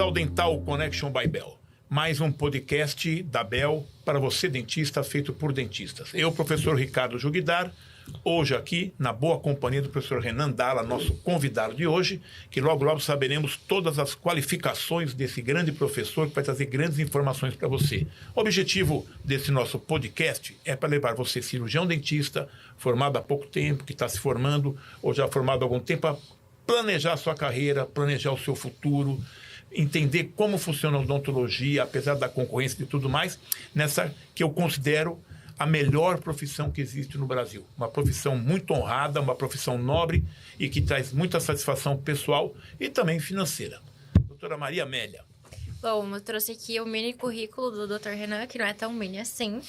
ao Dental Connection by Bell. Mais um podcast da Bell para você, dentista, feito por dentistas. Eu, professor Ricardo Juguidar, hoje aqui na boa companhia do professor Renan Dalla, nosso convidado de hoje, que logo saberemos todas as qualificações desse grande professor que vai trazer grandes informações para você. O objetivo desse nosso podcast é para levar você, cirurgião dentista, formado há pouco tempo, que está se formando ou já formado há algum tempo, a planejar a sua carreira, planejar o seu futuro, entender como funciona a odontologia, apesar da concorrência e tudo mais, nessa que eu considero a melhor profissão que existe no Brasil. Uma profissão muito honrada, uma profissão nobre e que traz muita satisfação pessoal e também financeira. Doutora Maria Amélia. Bom, eu trouxe aqui o mini currículo do Dr. Renan, que não é tão mini assim.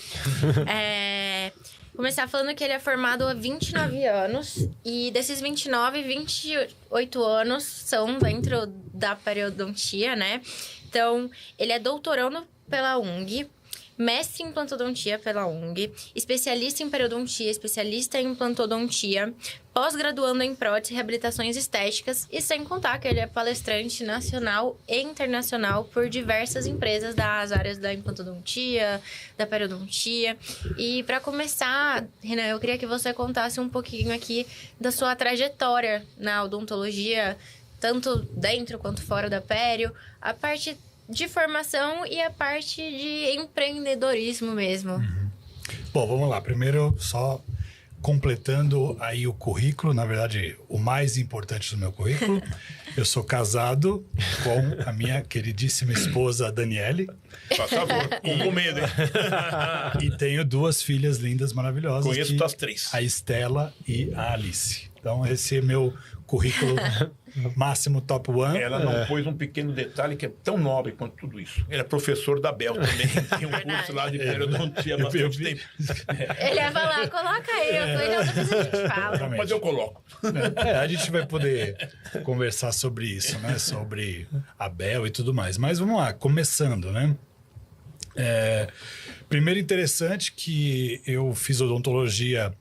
Começar falando que ele é formado há 29 anos. E desses 29, 28 anos são dentro da periodontia, né? Então, ele é doutorando pela UNG, mestre em implantodontia pela UNG, especialista em periodontia, especialista em implantodontia, pós-graduando em prótese e reabilitações estéticas, e sem contar que ele é palestrante nacional e internacional por diversas empresas das áreas da implantodontia, da periodontia. E para começar, Renan, eu queria que você contasse um pouquinho aqui da sua trajetória na odontologia, tanto dentro quanto fora da pério, a parte de formação e a parte de empreendedorismo mesmo. Uhum. Bom, vamos lá. Primeiro, só completando aí o currículo, na verdade, o mais importante do meu currículo. Eu sou casado com a minha queridíssima esposa, Daniele. Por favor, com medo, hein? E tenho duas filhas lindas, maravilhosas. Conheço as três. A Estela e a Alice. Então, esse é meu currículo máximo top one. Ela não pôs um pequeno detalhe que é tão nobre quanto tudo isso. Ele é professor da Bell também. Tem um curso lá de periodontia há bastante tempo. Ele ia falar, coloca aí. Eu falei, não, depois a gente fala. Mas eu coloco. A gente vai poder conversar sobre isso, né? Sobre a Bell e tudo mais. Mas vamos lá, começando, né? Primeiro interessante que eu fiz odontologia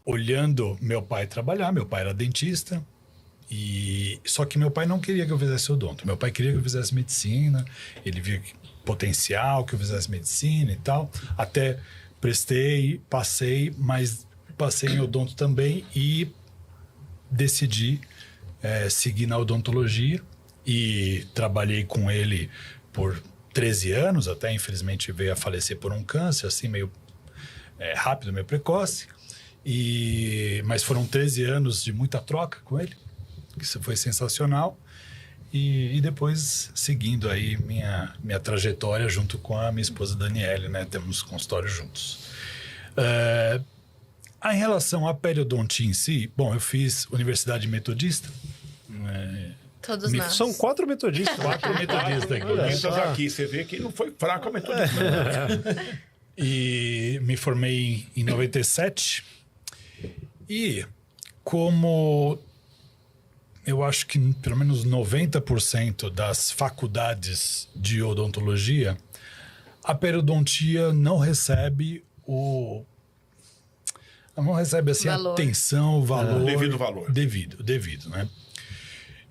olhando meu pai trabalhar. Meu pai era dentista. Só que meu pai não queria que eu fizesse odonto. Meu pai queria que eu fizesse medicina. Ele via potencial que eu fizesse medicina e tal. Até prestei, passei, mas passei em odonto também e decidi seguir na odontologia. E trabalhei com ele por 13 anos, até infelizmente veio a falecer por um câncer, assim, meio rápido, meio precoce. Mas foram 13 anos de muita troca com ele. Isso foi sensacional. E depois seguindo aí minha trajetória junto com a minha esposa Daniele, né? Temos consultório juntos. Em relação à periodontia em si, bom, eu fiz Universidade Metodista. Todos nós. São 4 metodistas. 4 metodistas aqui. Você vê que não foi fraco a metodista. E me formei em 97. E como eu acho que pelo menos 90% das faculdades de odontologia, a periodontia não recebe assim, valor. Atenção, valor. Devido valor. Devido, né?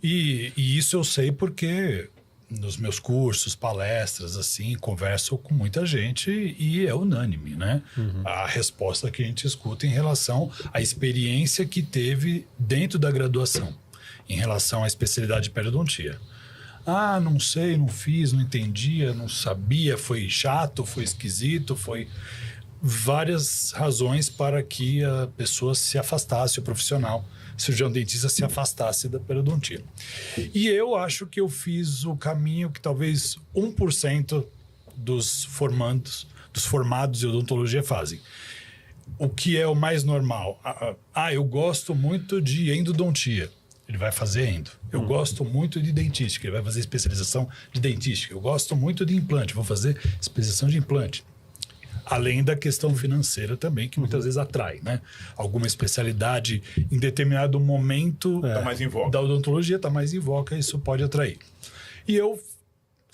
E isso eu sei porque nos meus cursos, palestras, assim, converso com muita gente e é unânime, né? Uhum. A resposta que a gente escuta em relação à experiência que teve dentro da graduação, em relação à especialidade de periodontia. Não sei, não fiz, não entendia, não sabia, foi chato, foi esquisito, foi várias razões para que a pessoa se afastasse, o profissional cirurgião dentista se afastasse da periodontia. E eu acho que eu fiz o caminho que talvez 1% dos formados em odontologia fazem. O que é o mais normal? Eu gosto muito de endodontia. Ele vai fazer endo. Eu gosto muito de dentística. Ele vai fazer especialização de dentística. Eu gosto muito de implante. Vou fazer especialização de implante. Além da questão financeira também, que muitas vezes atrai, né? Alguma especialidade em determinado momento tá mais em voga. Da odontologia está mais em voga, isso pode atrair. E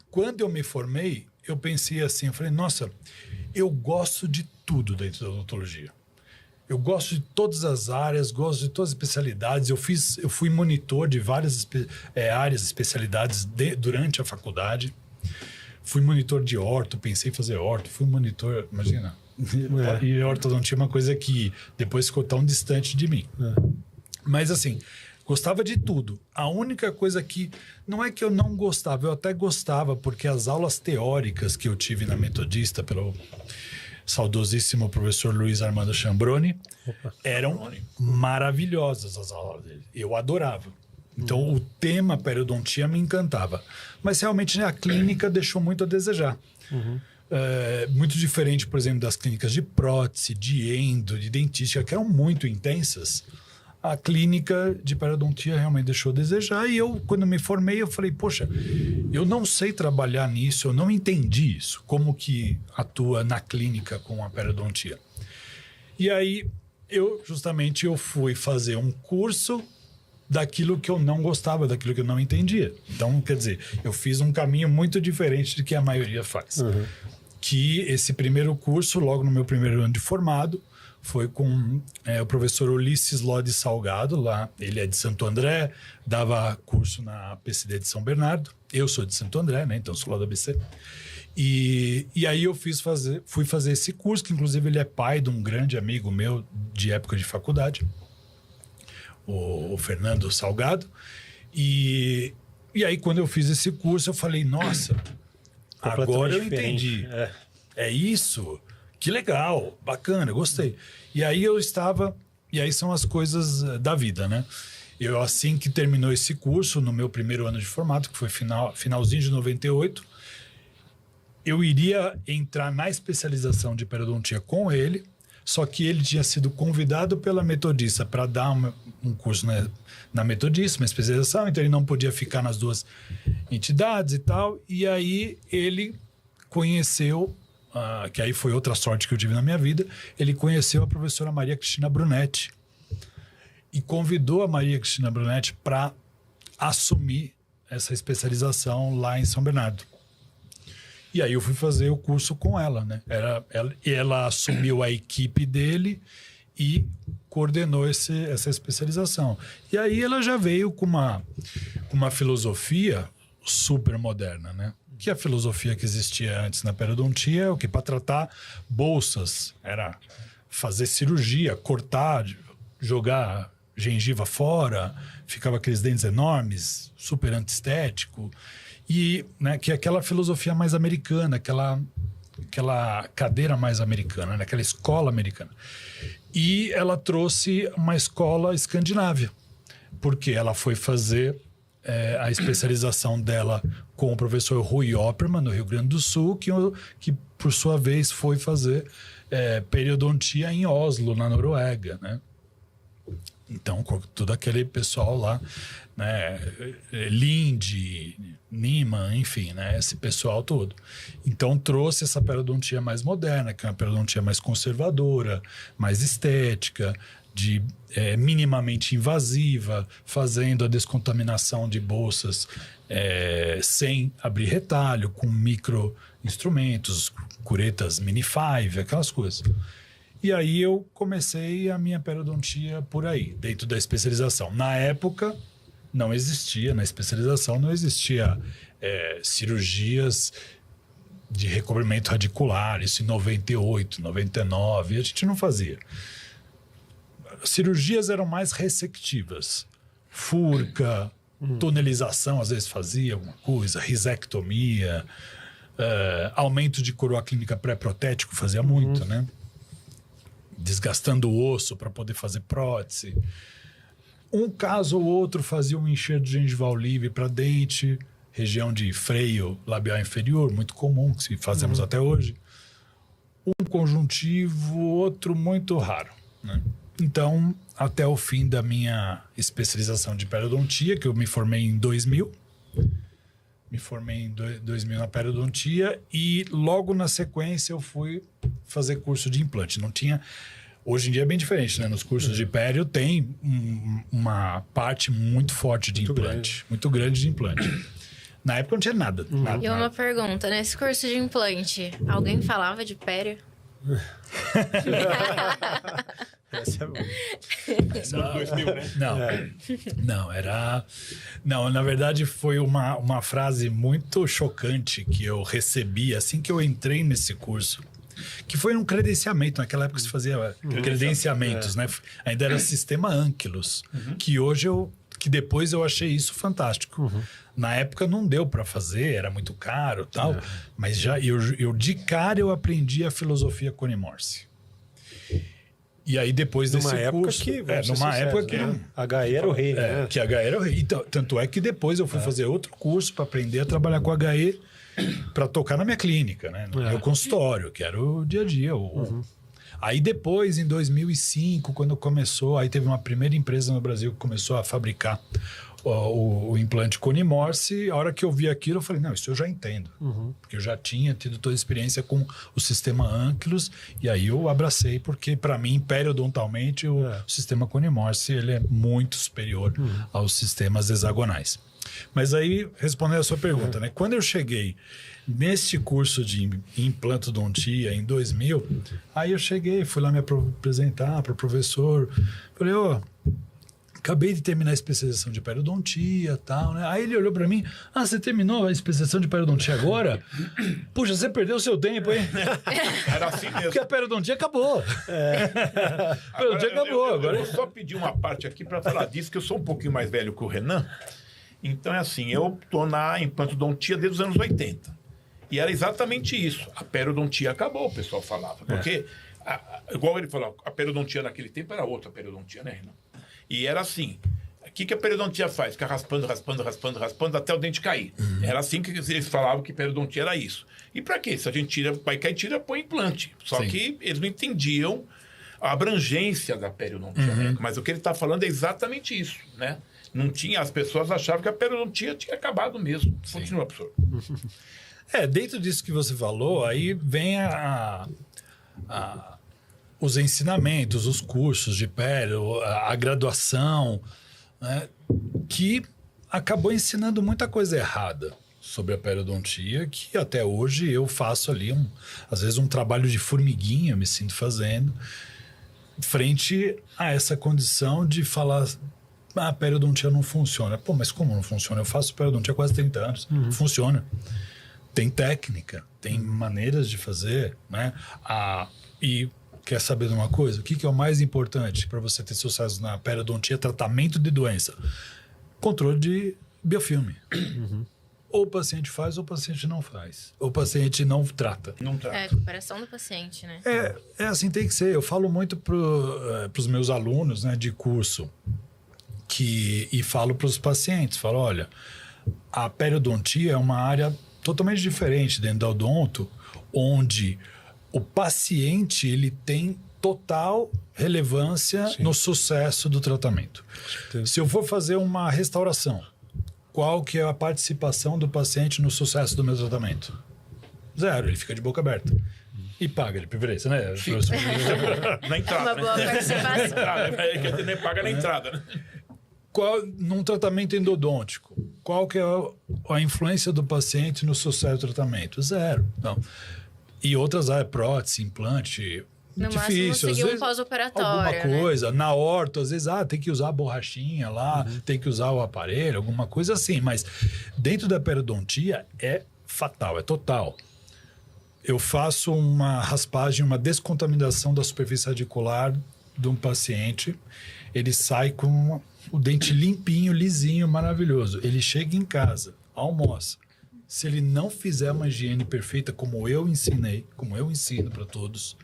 quando eu me formei, eu pensei assim, eu falei, nossa, eu gosto de tudo dentro da odontologia. Eu gosto de todas as áreas, gosto de todas as especialidades. Eu fui monitor de várias áreas, especialidades durante a faculdade. Fui monitor de orto, pensei em fazer orto. Fui monitor, imagina. E ortodontia é uma coisa que depois ficou tão distante de mim. Mas assim, gostava de tudo. A única coisa que... Não é que eu não gostava, eu até gostava, porque as aulas teóricas que eu tive na Metodista pelo saudosíssimo professor Luiz Armando Chambroni eram maravilhosas as aulas dele. Eu adorava. Então, o tema periodontia me encantava. Mas, realmente, a clínica deixou muito a desejar. Muito diferente, por exemplo, das clínicas de prótese, de endo, de dentística, que eram muito intensas. A clínica de periodontia realmente deixou a desejar. E eu, quando me formei, eu falei, poxa, eu não sei trabalhar nisso, eu não entendi isso. Como que atua na clínica com a periodontia. E aí, eu fui fazer um curso daquilo que eu não gostava, daquilo que eu não entendia. Então, quer dizer, eu fiz um caminho muito diferente do que a maioria faz. Que esse primeiro curso, logo no meu primeiro ano de formado, foi com o professor Ulisses Lodi Salgado, lá. Ele é de Santo André, dava curso na PCD de São Bernardo. Eu sou de Santo André, né? Então sou lá da ABC. E aí eu fui fazer esse curso, que inclusive ele é pai de um grande amigo meu de época de faculdade, o Fernando Salgado. E aí quando eu fiz esse curso, eu falei, nossa, agora eu entendi. É isso? Que legal, bacana, gostei. E aí e aí são as coisas da vida, né? Eu, assim que terminou esse curso, no meu primeiro ano de formato, que foi finalzinho de 98, eu iria entrar na especialização de periodontia com ele, só que ele tinha sido convidado pela Metodista para dar um curso na Metodista, uma especialização, então ele não podia ficar nas duas entidades e tal. E aí ele conheceu... que aí foi outra sorte que eu tive na minha vida, ele conheceu a professora Maria Cristina Brunetti e convidou a Maria Cristina Brunetti para assumir essa especialização lá em São Bernardo. E aí eu fui fazer o curso com ela, né? Ela assumiu a equipe dele e coordenou essa especialização. E aí ela já veio com uma filosofia super moderna, né? Que a filosofia que existia antes na periodontia, o que para tratar bolsas era fazer cirurgia, cortar, jogar gengiva fora, ficava aqueles dentes enormes, super antiestético, e né, que é aquela filosofia mais americana, aquela cadeira mais americana, né, aquela escola americana. E ela trouxe uma escola escandinávia, porque ela foi fazer a especialização dela com o professor Rui Opperman, no Rio Grande do Sul, que por sua vez foi fazer periodontia em Oslo, na Noruega, né? Então, com todo aquele pessoal lá, né? Linde, Niemann, enfim, né? Esse pessoal todo. Então, trouxe essa periodontia mais moderna, que é uma periodontia mais conservadora, mais estética, minimamente invasiva, fazendo a descontaminação de bolsas sem abrir retalho, com micro instrumentos, curetas mini 5, aquelas coisas. E aí eu comecei a minha periodontia por aí, dentro da especialização. Na época, não existia, na especialização não existia cirurgias de recobrimento radicular, isso em 98, 99, a gente não fazia. Cirurgias eram mais ressectivas. Furca, tonelização, às vezes fazia alguma coisa, risectomia, aumento de coroa clínica pré-protético fazia muito, né? Desgastando o osso para poder fazer prótese. Um caso ou outro fazia um enxerto gengival livre para dente, região de freio labial inferior, muito comum, que fazemos até hoje. Um conjuntivo, outro muito raro, né? Então, até o fim da minha especialização de periodontia, que eu me formei em 2000. Me formei em 2000 na periodontia e logo na sequência eu fui fazer curso de implante. Não tinha... Hoje em dia é bem diferente, né? Nos cursos de pério tem uma parte muito forte de implante. Muito grande de implante. Na época não tinha nada. E uma pergunta, nesse curso de implante, alguém falava de pério? Essa é boa. No 2000, né? Não, na verdade foi uma frase muito chocante que eu recebi assim que eu entrei nesse curso. Que foi um credenciamento, naquela época se fazia credenciamentos, né? Ainda era sistema Ankylos, que depois eu achei isso fantástico. Na época não deu para fazer, era muito caro, tal, mas já eu de cara eu aprendi a filosofia Cone-Morse. E aí depois desse curso, numa época que HE era o rei, né? Que HE era o rei. Então, tanto é que depois eu fui fazer outro curso para aprender a trabalhar com HE para tocar na minha clínica, né? No meu consultório, que era o dia a dia. Aí depois, em 2005, quando começou, aí teve uma primeira empresa no Brasil que começou a fabricar o implante Cone-Morse. A hora que eu vi aquilo, eu falei, não, isso eu já entendo. Porque eu já tinha tido toda a experiência com o sistema Ankylos, e aí eu abracei, porque para mim, periodontalmente, o sistema Cone-Morse ele é muito superior aos sistemas hexagonais. Mas aí, respondendo a sua pergunta, né? Quando eu cheguei neste curso de implantodontia em 2000, aí eu cheguei, fui lá me apresentar para o professor, falei, acabei de terminar a especialização de periodontia e tal, né? Aí ele olhou para mim, você terminou a especialização de periodontia agora? Puxa, você perdeu o seu tempo, hein? Era assim mesmo. Porque a periodontia acabou. A periodontia acabou. Agora eu vou só pedir uma parte aqui para falar disso, que eu sou um pouquinho mais velho que o Renan. Então é assim, eu estou na implantodontia desde os anos 80. E era exatamente isso. A periodontia acabou, o pessoal falava. Porque, igual ele falou, a periodontia naquele tempo era outra periodontia, né, Renan? E era assim. O que a periodontia faz? Fica raspando até o dente cair. Era assim que eles falavam que periodontia era isso. E para quê? Se a gente vai cair, põe implante. Só que eles não entendiam a abrangência da periodontia. Né? Mas o que ele está falando é exatamente isso, né? Não tinha, as pessoas achavam que a periodontia tinha acabado mesmo. Continua, professor. Dentro disso que você falou, aí vem os ensinamentos, os cursos de pério, a graduação, né, que acabou ensinando muita coisa errada sobre a periodontia, que até hoje eu faço ali, às vezes, um trabalho de formiguinha, me sinto fazendo, frente a essa condição de falar... a periodontia não funciona. Pô, mas como não funciona? Eu faço periodontia há quase 30 anos. Funciona. Tem técnica, tem maneiras de fazer, né? E quer saber de uma coisa? O que é o mais importante para você ter sucesso na periodontia? Tratamento de doença. Controle de biofilme. Ou o paciente faz, ou o paciente não faz. Ou o paciente não trata. Não trata. Recuperação do paciente, né? É assim, tem que ser. Eu falo muito para os meus alunos, né, de curso, e falo para os pacientes, falo, olha, a periodontia é uma área totalmente diferente dentro da odonto, onde o paciente ele tem total relevância no sucesso do tratamento. Se eu for fazer uma restauração, qual que é a participação do paciente no sucesso do meu tratamento? 0, ele fica de boca aberta. E paga de preferência, né? Na entrada. Uma boa participação. Que nem paga na entrada, né? Num tratamento endodôntico, qual que é a influência do paciente no sucesso do tratamento? 0. Não. E outras áreas, prótese, implante, no difícil. máximo, seguir um pós-operatório, alguma coisa. Né? Na orto, às vezes, tem que usar a borrachinha lá, tem que usar o aparelho, alguma coisa assim. Mas dentro da periodontia é fatal, é total. Eu faço uma raspagem, uma descontaminação da superfície radicular de um paciente, ele sai com o dente limpinho, lisinho, maravilhoso. Ele chega em casa, almoça. Se ele não fizer uma higiene perfeita, como eu ensinei, como eu ensino para todos,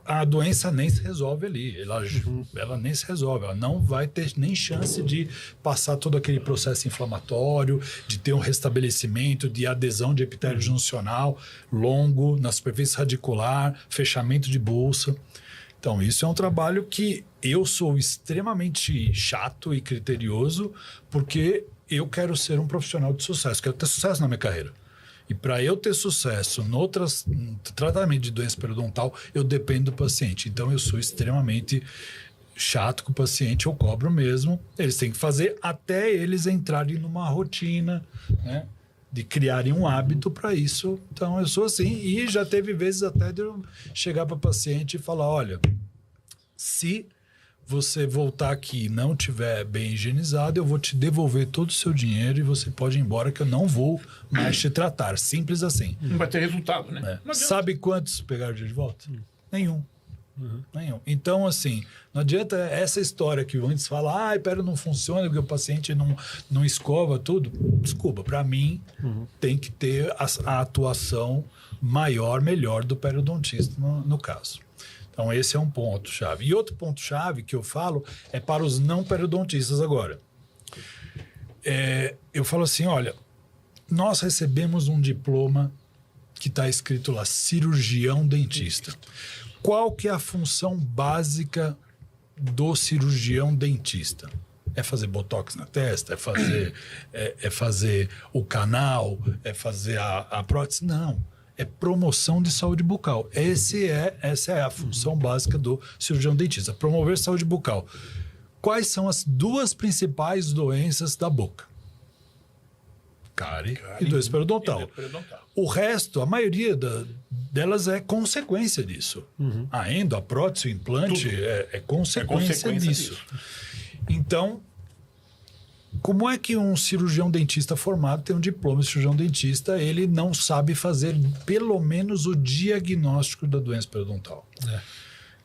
a doença nem se resolve ali. Ela nem se resolve. Ela não vai ter nem chance de passar todo aquele processo inflamatório, de ter um restabelecimento, de adesão de epitélio juncional longo na superfície radicular, fechamento de bolsa. Então, isso é um trabalho que eu sou extremamente chato e criterioso, porque eu quero ser um profissional de sucesso, quero ter sucesso na minha carreira. E para eu ter sucesso no tratamento de doença periodontal, eu dependo do paciente. Então, eu sou extremamente chato com o paciente, eu cobro mesmo. Eles têm que fazer até eles entrarem numa rotina, né? De criarem um hábito para isso. Então, eu sou assim. E já teve vezes até de eu chegar para o paciente e falar, olha, Se você voltar aqui e não tiver bem higienizado, eu vou te devolver todo o seu dinheiro e você pode ir embora que eu não vou mais te tratar. Simples assim. Não vai ter resultado, né? É. Não adianta. Sabe quantos pegaram o dinheiro de volta? Nenhum. Nenhum. Então, assim, não adianta essa história que antes fala, pera, não funciona porque o paciente não escova tudo. Desculpa, para mim tem que ter a atuação maior, melhor do periodontista no caso. Então, esse é um ponto-chave. E outro ponto-chave que eu falo é para os não periodontistas agora. Eu falo assim, olha, nós recebemos um diploma que está escrito lá, cirurgião dentista. Qual que é a função básica do cirurgião dentista? É fazer botox na testa? É fazer o canal? É fazer a prótese? Não. É promoção de saúde bucal. Essa é a função básica do cirurgião dentista. Promover saúde bucal. Quais são as duas principais doenças da boca? Cárie e doença periodontal. O resto, a maioria delas é consequência disso. A endo, a prótese, o implante é consequência disso. Então, como é que um cirurgião dentista formado tem um diploma de cirurgião dentista, ele não sabe fazer pelo menos o diagnóstico da doença periodontal?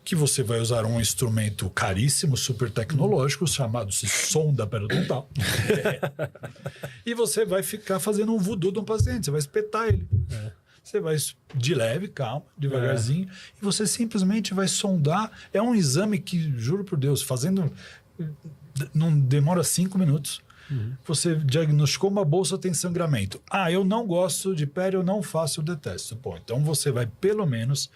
Que você vai usar um instrumento caríssimo, super tecnológico, chamado sonda periodontal. E você vai ficar fazendo um voodoo de um paciente, você vai espetar ele. Você vai de leve, calma, devagarzinho, e você simplesmente vai sondar. É um exame que, juro por Deus, fazendo... não demora 5 minutos. Você diagnosticou uma bolsa, tem sangramento. Eu não gosto de pério, eu não faço, eu detesto. Bom, então você vai pelo menos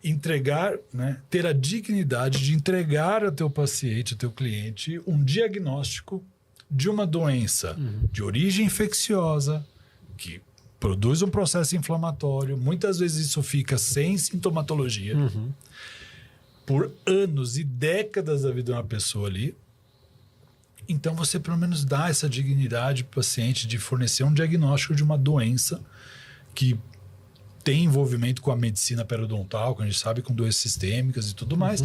entregar, né, ter a dignidade de entregar ao teu paciente, ao teu cliente, um diagnóstico de uma doença de origem infecciosa, que produz um processo inflamatório. Muitas vezes isso fica sem sintomatologia. Por anos e décadas da vida de uma pessoa ali. Então, você pelo menos dá essa dignidade para o paciente de fornecer um diagnóstico de uma doença que tem envolvimento com a medicina periodontal, que a gente sabe, com doenças sistêmicas e tudo mais,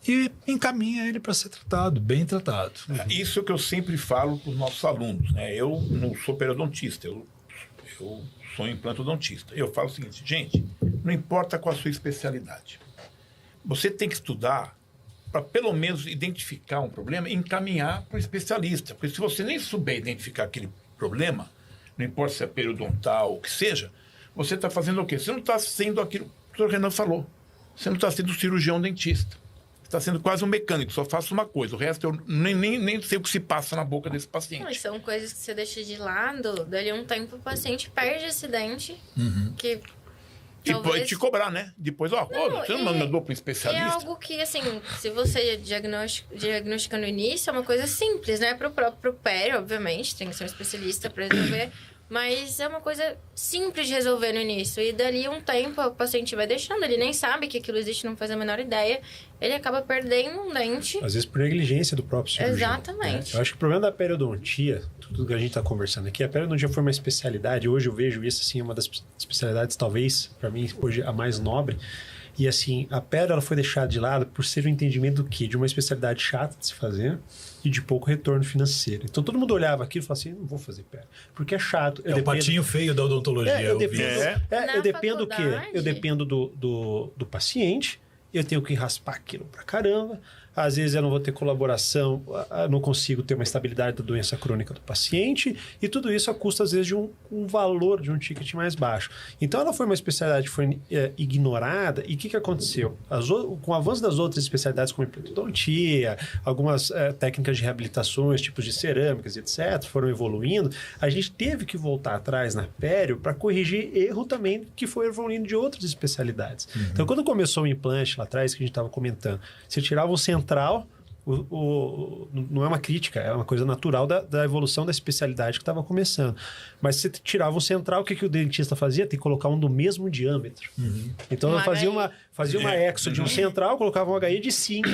e encaminha ele para ser tratado, bem tratado. Isso que eu sempre falo para os nossos alunos, né? Eu não sou periodontista, eu sou implantodontista. Eu falo o seguinte, gente, não importa qual a sua especialidade, você tem que estudar para pelo menos identificar um problema e encaminhar para o especialista. Porque se você nem souber identificar aquele problema, não importa se é periodontal ou o que seja, você está fazendo o quê? Você não está sendo aquilo que o Dr. Renan falou. Você não está sendo cirurgião dentista. Você está sendo quase um mecânico, só faço uma coisa. O resto eu nem sei o que se passa na boca desse paciente. Mas são coisas que você deixa de lado, dali um tempo o paciente perde esse dente, que... E pode te cobrar, né? Depois, você não mandou para um especialista? É algo que, assim, se você diagnostica no início, é uma coisa simples, né? Para o próprio pério, obviamente, tem que ser um especialista para resolver. Mas é uma coisa simples de resolver no início. E dali um tempo o paciente vai deixando, ele nem sabe que aquilo existe, não faz a menor ideia. Ele acaba perdendo um dente. Às vezes por negligência do próprio cirurgião. Exatamente. Né? Eu acho que o problema da periodontia, tudo que a gente está conversando aqui, a periodontia foi uma especialidade. Hoje eu vejo isso, assim, uma das especialidades, talvez, para mim, hoje a mais nobre. E, assim, a pério ela foi deixada de lado por ser um entendimento do quê? De uma especialidade chata de se fazer e de pouco retorno financeiro. Então, todo mundo olhava aquilo e falava assim, não vou fazer pério, porque é chato. O patinho feio da odontologia. Eu dependo do quê? faculdade. Eu dependo do paciente, eu tenho que raspar aquilo pra caramba. Às vezes eu não vou ter colaboração, não consigo ter uma estabilidade da doença crônica do paciente, e tudo isso a custa, às vezes, de um valor de um ticket mais baixo. Então, ela foi uma especialidade que foi ignorada, e o que aconteceu? Com o avanço das outras especialidades, como implantodontia, algumas técnicas de reabilitações, tipos de cerâmicas, etc., foram evoluindo, a gente teve que voltar atrás na pério para corrigir erro também que foi evoluindo de outras especialidades. Então, quando começou o implante lá atrás, que a gente estava comentando, você tirava o central, não é uma crítica, é uma coisa natural da evolução da especialidade que estava começando. Mas se você tirava o central, o que o dentista fazia? Tem que colocar um do mesmo diâmetro. Então, ela Fazia uma exo de um central, colocava um HI de 5.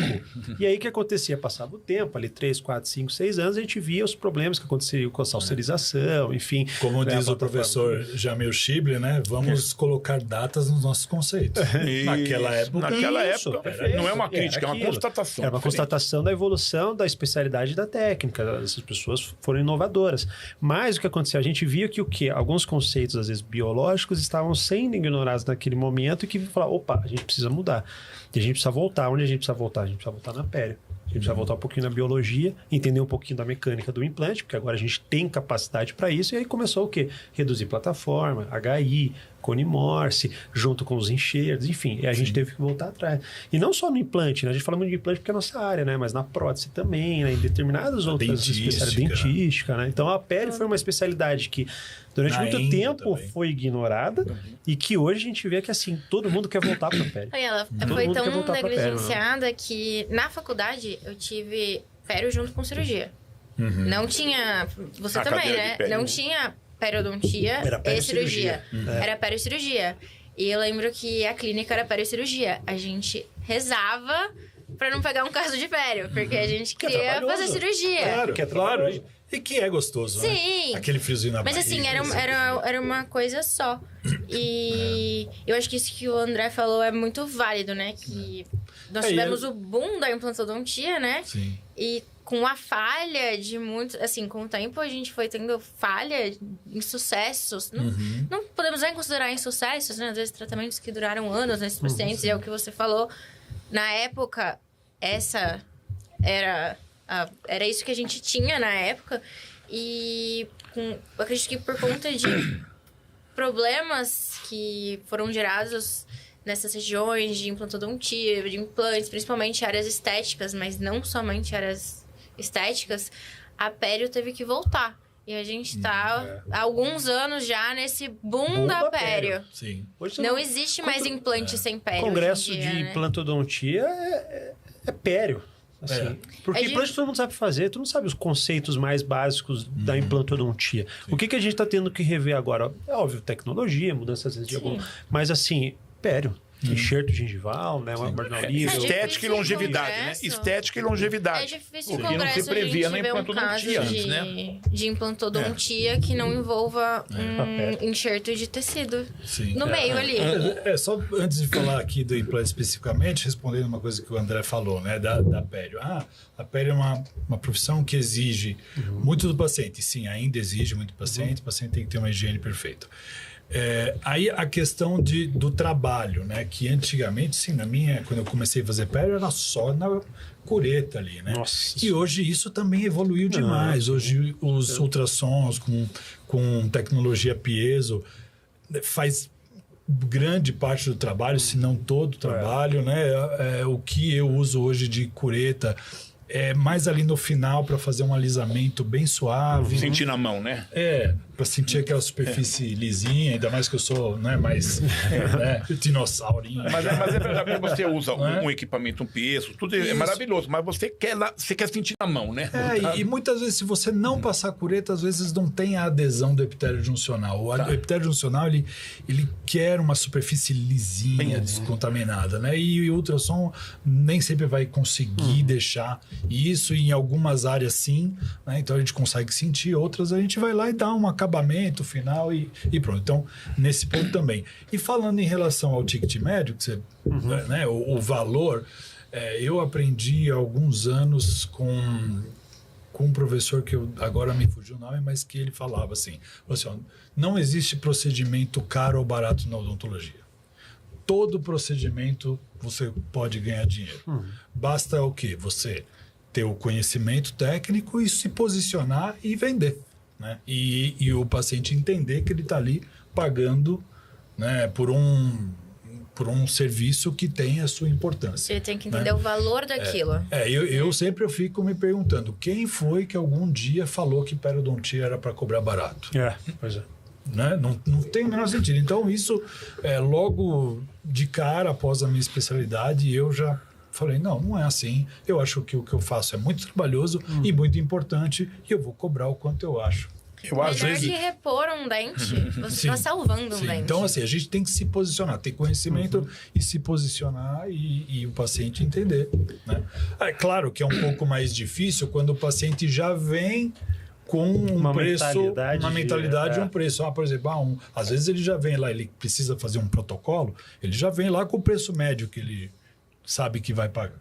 E aí o que acontecia? Passava o tempo, ali 3, 4, 5, 6 anos, a gente via os problemas que aconteciam com a salserização, enfim. Como diz o professor Jamil Schibler, né? Vamos colocar datas nos nossos conceitos. Naquela época. Não é uma crítica, é uma constatação. Era uma constatação da evolução da especialidade da técnica. Essas pessoas foram inovadoras. Mas o que acontecia? A gente via que o quê? Alguns conceitos, às vezes, biológicos estavam sendo ignorados naquele momento e que falava, opa, a gente precisa mudar. E a gente precisa voltar. Onde a gente precisa voltar? A gente precisa voltar na pério. A gente precisa voltar um pouquinho na biologia, entender um pouquinho da mecânica do implante, porque agora a gente tem capacidade para isso. E aí começou o quê? Reduzir plataforma, HI, cone Morse, junto com os enxertos, enfim. E a gente teve que voltar atrás. E não só no implante, né? A gente fala muito de implante porque é a nossa área, né? Mas na prótese também, né? Em determinadas outras especialidades. Dentística, né? Então a pério foi uma especialidade que durante muito tempo foi ignorada e que hoje a gente vê que assim, todo mundo quer voltar para a pério. Ela foi tão negligenciada que na faculdade eu tive pério junto com cirurgia. Não tinha... Você A também, cadeira né? de pério. Não tinha periodontia e cirurgia. Era periocirurgia. E eu lembro que a clínica era periocirurgia. A gente rezava pra não pegar um caso de pério, porque a gente queria fazer cirurgia. Claro, que é trabalhoso. E que é gostoso, Sim. né? Aquele friozinho na Mas barriga. assim, era uma coisa só. E eu acho que isso que o André falou é muito válido, né? Que nós tivemos o boom da implantodontia, né? Sim. E com a falha de muitos... Assim, com o tempo a gente foi tendo falha em sucessos. Não podemos nem considerar insucessos, né? Às vezes tratamentos que duraram anos nesses pacientes. E é o que você falou. Na época, essa era isso que a gente tinha na época. E eu acredito que por conta de problemas que foram gerados nessas regiões de implantodontia, de implantes, principalmente áreas estéticas, mas não somente áreas estéticas, a pério teve que voltar. E a gente está há alguns anos já nesse boom da pério. Sim. Não existe mais implante sem pério. Congresso hoje em dia, de né? implantodontia é pério. Assim, porque implante todo mundo sabe fazer, todo mundo sabe os conceitos mais básicos da implantodontia. O que a gente está tendo que rever agora? É óbvio, tecnologia, mudanças de algum... Mas assim, pério. Enxerto gengival, né? Uma marnolismo. Estética e longevidade, né? Estética e longevidade. É difícil O em que não congresso se previa a na gente ver um implantodontia caso antes, né? de implantodontia que não envolva um enxerto de tecido no meio ali. Só antes de falar aqui do implante especificamente, respondendo uma coisa que o André falou, né? Da pério. A pério é uma profissão que exige muito do paciente. Sim, ainda exige muito do paciente. O paciente tem que ter uma higiene perfeita. Aí a questão do trabalho, né? Que antigamente, sim, quando eu comecei a fazer pério, era só na cureta ali, né? Nossa. E hoje isso também evoluiu demais. Hoje os ultrassons com tecnologia piezo faz grande parte do trabalho, se não todo o trabalho, né? O que eu uso hoje de cureta é mais ali no final para fazer um alisamento bem suave. Sentir na mão, né? Para sentir aquela superfície lisinha, ainda mais que eu sou, né, mais dinossaurinho. Mas já que você usa um equipamento, um peso, tudo é maravilhoso, mas você quer sentir na mão, né? E muitas vezes, se você não passar cureta, às vezes não tem a adesão do epitélio juncional. O epitélio juncional, ele quer uma superfície lisinha, descontaminada, né? E o ultrassom nem sempre vai conseguir deixar isso, em algumas áreas sim, né? Então a gente consegue sentir, outras a gente vai lá e dá um acabamento final e pronto. Então, nesse ponto também. E falando em relação ao ticket médio, que você, né, o valor, eu aprendi há alguns anos com um professor que agora me fugiu o nome, mas que ele falava assim, não existe procedimento caro ou barato na odontologia. Todo procedimento você pode ganhar dinheiro. Basta o quê? Você ter o conhecimento técnico e se posicionar e vender, né? E o paciente entender que ele está ali pagando, né, por um serviço que tem a sua importância. Ele tem que entender o valor daquilo. Eu sempre fico me perguntando, quem foi que algum dia falou que periodontia era para cobrar barato? Pois é. Né? Não tem o menor sentido. Então, isso, logo de cara, após a minha especialidade, eu já falei, não é assim. Eu acho que o que eu faço é muito trabalhoso e muito importante e eu vou cobrar o quanto eu acho Eu, às Melhor vezes... que repor um dente, você está salvando um Sim. dente. Então, assim, a gente tem que se posicionar, ter conhecimento e se posicionar e o paciente entender, né? É claro que é um pouco mais difícil quando o paciente já vem com um preço, uma mentalidade e um preço. Por exemplo, às vezes ele já vem lá, ele precisa fazer um protocolo, ele já vem lá com o preço médio que ele sabe que vai pagar.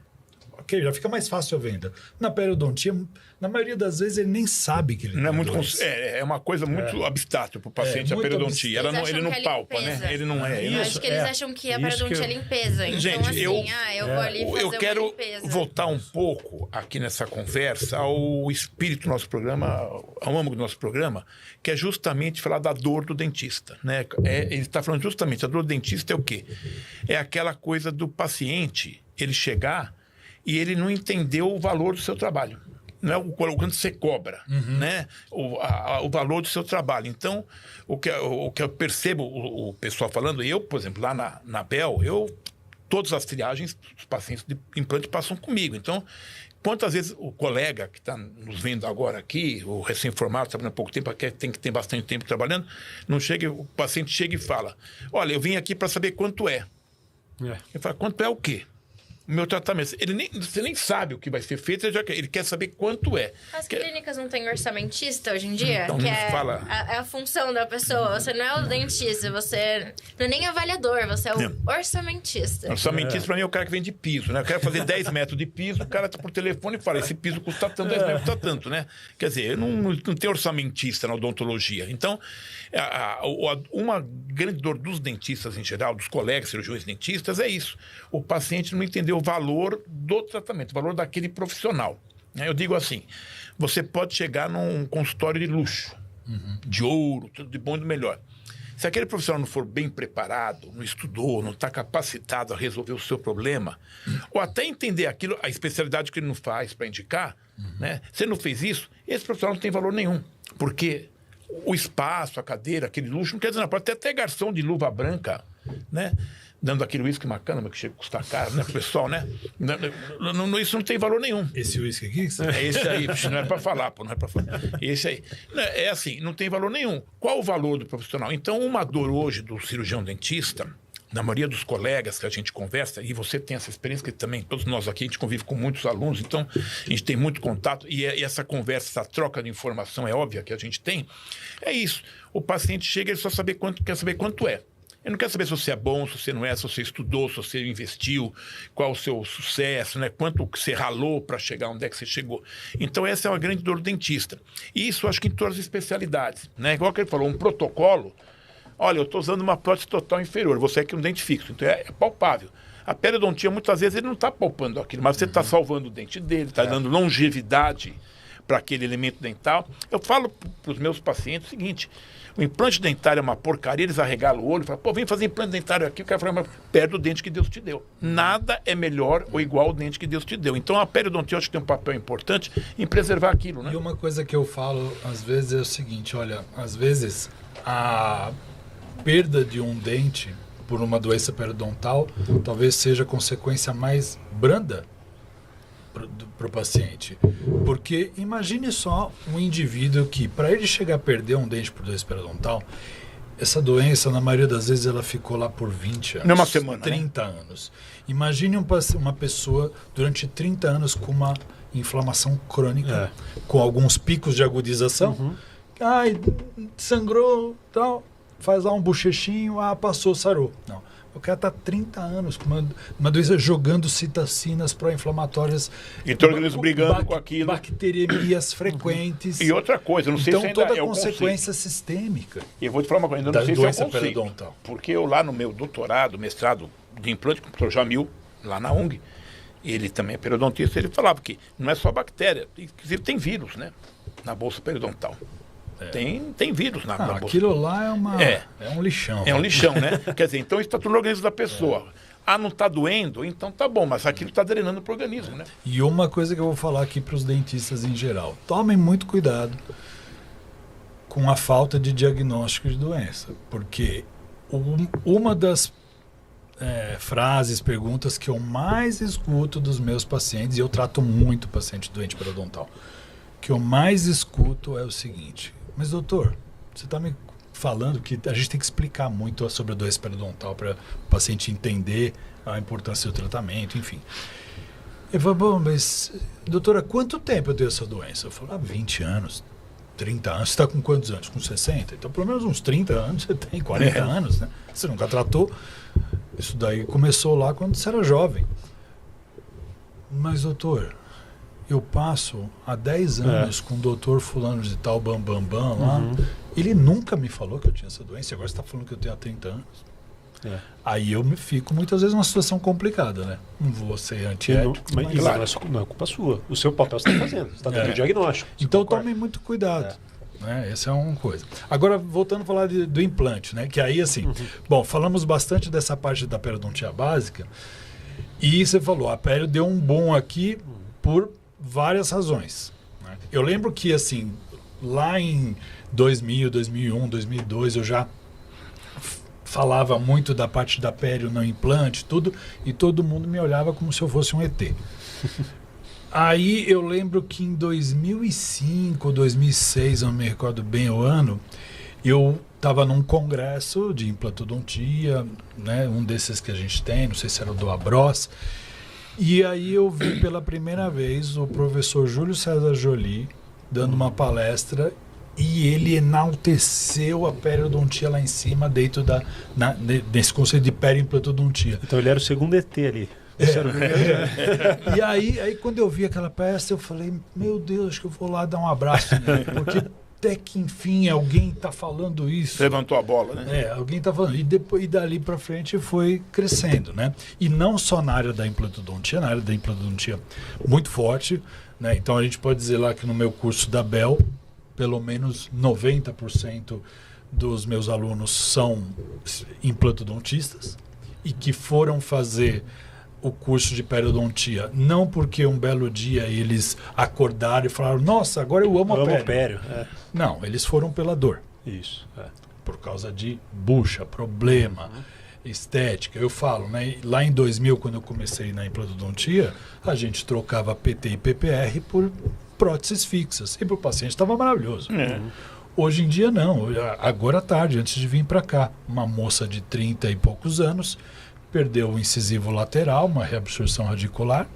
Ok, já fica mais fácil a venda. Na periodontia, na maioria das vezes, ele nem sabe que ele Não é, tem muito, doença. é uma coisa muito abstrata para o paciente, a muito periodontia. Ele não que é palpa, limpeza. né? Ele não é. Eu acho que eles acham que a periodontia é limpeza. Então, Gente, assim, eu vou ali fazer eu quero uma limpeza. voltar um pouco aqui nessa conversa ao espírito do nosso programa, ao âmago do nosso programa, que é justamente falar da dor do dentista, né? Ele está falando justamente, a dor do dentista é o quê? É aquela coisa do paciente, ele chegar e ele não entendeu o valor do seu trabalho. Não é o quanto você cobra, né? O valor do seu trabalho. Então, o que eu percebo o pessoal falando, eu, por exemplo, lá na Bel, todas as triagens, os pacientes de implante passam comigo. Então, quantas vezes o colega que está nos vendo agora aqui, o recém-formado, trabalhando há pouco tempo, tem que ter bastante tempo trabalhando, o paciente chega e fala, olha, eu vim aqui para saber quanto é. Ele fala, quanto é o quê? O meu tratamento. Você nem sabe o que vai ser feito, ele quer saber quanto é. As clínicas não têm orçamentista hoje em dia? Então, que fala. É a função da pessoa. Você não é o dentista, você não é nem avaliador, você é o orçamentista. Orçamentista, para mim, é o cara que vende piso, né? Eu quero fazer 10 metros de piso, o cara tá por telefone e fala, esse piso custa tanto, 10 metros custa tanto, né? Quer dizer, não tem orçamentista na odontologia. Então, uma grande dor dos dentistas em geral, dos colegas cirurgiões dentistas, é isso. O paciente não entendeu o valor do tratamento, o valor daquele profissional. Eu digo assim, você pode chegar num consultório de luxo, de ouro, tudo de bom e do melhor. Se aquele profissional não for bem preparado, não estudou, não está capacitado a resolver o seu problema, ou até entender aquilo, a especialidade que ele não faz para indicar, né? Se ele não fez isso, esse profissional não tem valor nenhum, porque o espaço, a cadeira, aquele luxo, não quer dizer nada, pode ter até garçom de luva branca, né? Dando aquele uísque macana, que chega a custar caro, né, pro pessoal, né? Isso não tem valor nenhum. Esse uísque aqui? É esse aí, não é para falar, pô, não é para falar. Esse aí. É assim, não tem valor nenhum. Qual o valor do profissional? Então, uma dor hoje do cirurgião dentista, na maioria dos colegas que a gente conversa, e você tem essa experiência que também, todos nós aqui, a gente convive com muitos alunos, então a gente tem muito contato, e essa conversa, essa troca de informação é óbvia que a gente tem, é isso. O paciente chega, ele só quer saber quanto é. Ele não quer saber se você é bom, se você não é, se você estudou, se você investiu, qual o seu sucesso, né? Quanto você ralou para chegar onde é que você chegou. Então, essa é uma grande dor do dentista. E isso, acho que em todas as especialidades, né? Igual que ele falou, um protocolo. Olha, eu estou usando uma prótese total inferior, você é que um dente fixo, então é palpável. A periodontia, muitas vezes, ele não está palpando aquilo, mas você está salvando o dente dele, está dando longevidade para aquele elemento dental. Eu falo para os meus pacientes o seguinte... O implante dentário é uma porcaria, eles arregalam o olho e falam, pô, vem fazer implante dentário aqui, o cara fala, mas perde o dente que Deus te deu. Nada é melhor ou igual ao dente que Deus te deu. Então a periodontia, eu acho que tem um papel importante em preservar aquilo, né? E uma coisa que eu falo, às vezes, é o seguinte, olha, às vezes a perda de um dente por uma doença periodontal talvez seja a consequência mais branda para o paciente. Porque imagine só um indivíduo que, para ele chegar a perder um dente por doença periodontal, essa doença, na maioria das vezes, ela ficou lá por 20 anos. Não é uma semana, 30 anos. Imagine uma pessoa durante 30 anos com uma inflamação crônica, com alguns picos de agudização. Ai, sangrou, tal, faz lá um bochechinho, passou, sarou. Não. O cara está 30 anos com uma doença jogando citacinas pró-inflamatórias. Então o organismo brigando com aquilo. Bacteremias frequentes. E outra coisa, não sei então, se ainda toda é o consequência sistêmica. E eu vou te falar uma coisa, ainda não sei se é o conceito. Periodontal. Porque eu lá no meu doutorado, mestrado de implante com o professor Jamil, lá na UNG, ele também é periodontista, ele falava que não é só bactéria, inclusive tem vírus, né? Na bolsa periodontal. Tem vírus na bolsa. Aquilo lá é um lixão. É um lixão, né? Quer dizer, então isso está tudo no organismo da pessoa. Não está doendo? Então tá bom, mas aquilo está drenando para o organismo, né? E uma coisa que eu vou falar aqui para os dentistas em geral. Tomem muito cuidado com a falta de diagnóstico de doença. Porque uma das frases, perguntas que eu mais escuto dos meus pacientes, e eu trato muito paciente doente periodontal, que eu mais escuto é o seguinte... Mas doutor, você está me falando que a gente tem que explicar muito sobre a doença periodontal para o paciente entender a importância do tratamento, enfim. Ele falou, bom, mas doutora, quanto tempo eu tenho essa doença? Eu falei, 20 anos, 30 anos. Você está com quantos anos? Com 60? Então, pelo menos uns 30 anos você tem, 40 anos, né? Você nunca tratou. Isso daí começou lá quando você era jovem. Mas, doutor, eu passo há 10 anos com o doutor fulano de tal, bam, lá. Ele nunca me falou que eu tinha essa doença. Agora você está falando que eu tenho há 30 anos. Aí eu me fico muitas vezes numa situação complicada, né? Não vou ser antiético. Mas não é culpa sua. O seu papel você está fazendo. Você está dando diagnóstico. Então tome muito cuidado. Né? Essa é uma coisa. Agora, voltando a falar do implante, né? Que aí, assim... Bom, falamos bastante dessa parte da periodontia básica. E você falou, a pério deu um boom aqui por várias razões. Né? Eu lembro que, assim, lá em 2000, 2001, 2002, eu já falava muito da parte da pério no implante, tudo, e todo mundo me olhava como se eu fosse um ET. Aí eu lembro que em 2005, 2006, eu não me recordo bem o ano, eu estava num congresso de implantodontia, né, um desses que a gente tem, não sei se era o do Abros, e aí eu vi pela primeira vez o professor Júlio César Joly dando uma palestra e ele enalteceu a periodontia lá em cima dentro desse conceito de periimplantodontia. Então ele era o segundo ET ali. E aí quando eu vi aquela peça, eu falei, meu Deus, acho que eu vou lá dar um abraço nele, porque até que enfim alguém está falando isso. Levantou a bola, né? Alguém está falando. E dali para frente foi crescendo, né? E não só na área da implantodontia, na área da implantodontia muito forte, né? Então a gente pode dizer lá que no meu curso da Bell, pelo menos 90% dos meus alunos são implantodontistas e que foram fazer o curso de periodontia, não porque um belo dia eles acordaram e falaram, nossa, agora eu amo a pério. Não, eles foram pela dor. Isso. Por causa de bucha, problema, estética. Eu falo, né? Lá em 2000, quando eu comecei na implantodontia, a gente trocava PT e PPR por próteses fixas. E para o paciente estava maravilhoso. Hoje em dia, não. Agora à tarde, antes de vir para cá, uma moça de 30 e poucos anos perdeu o incisivo lateral, uma reabsorção radicular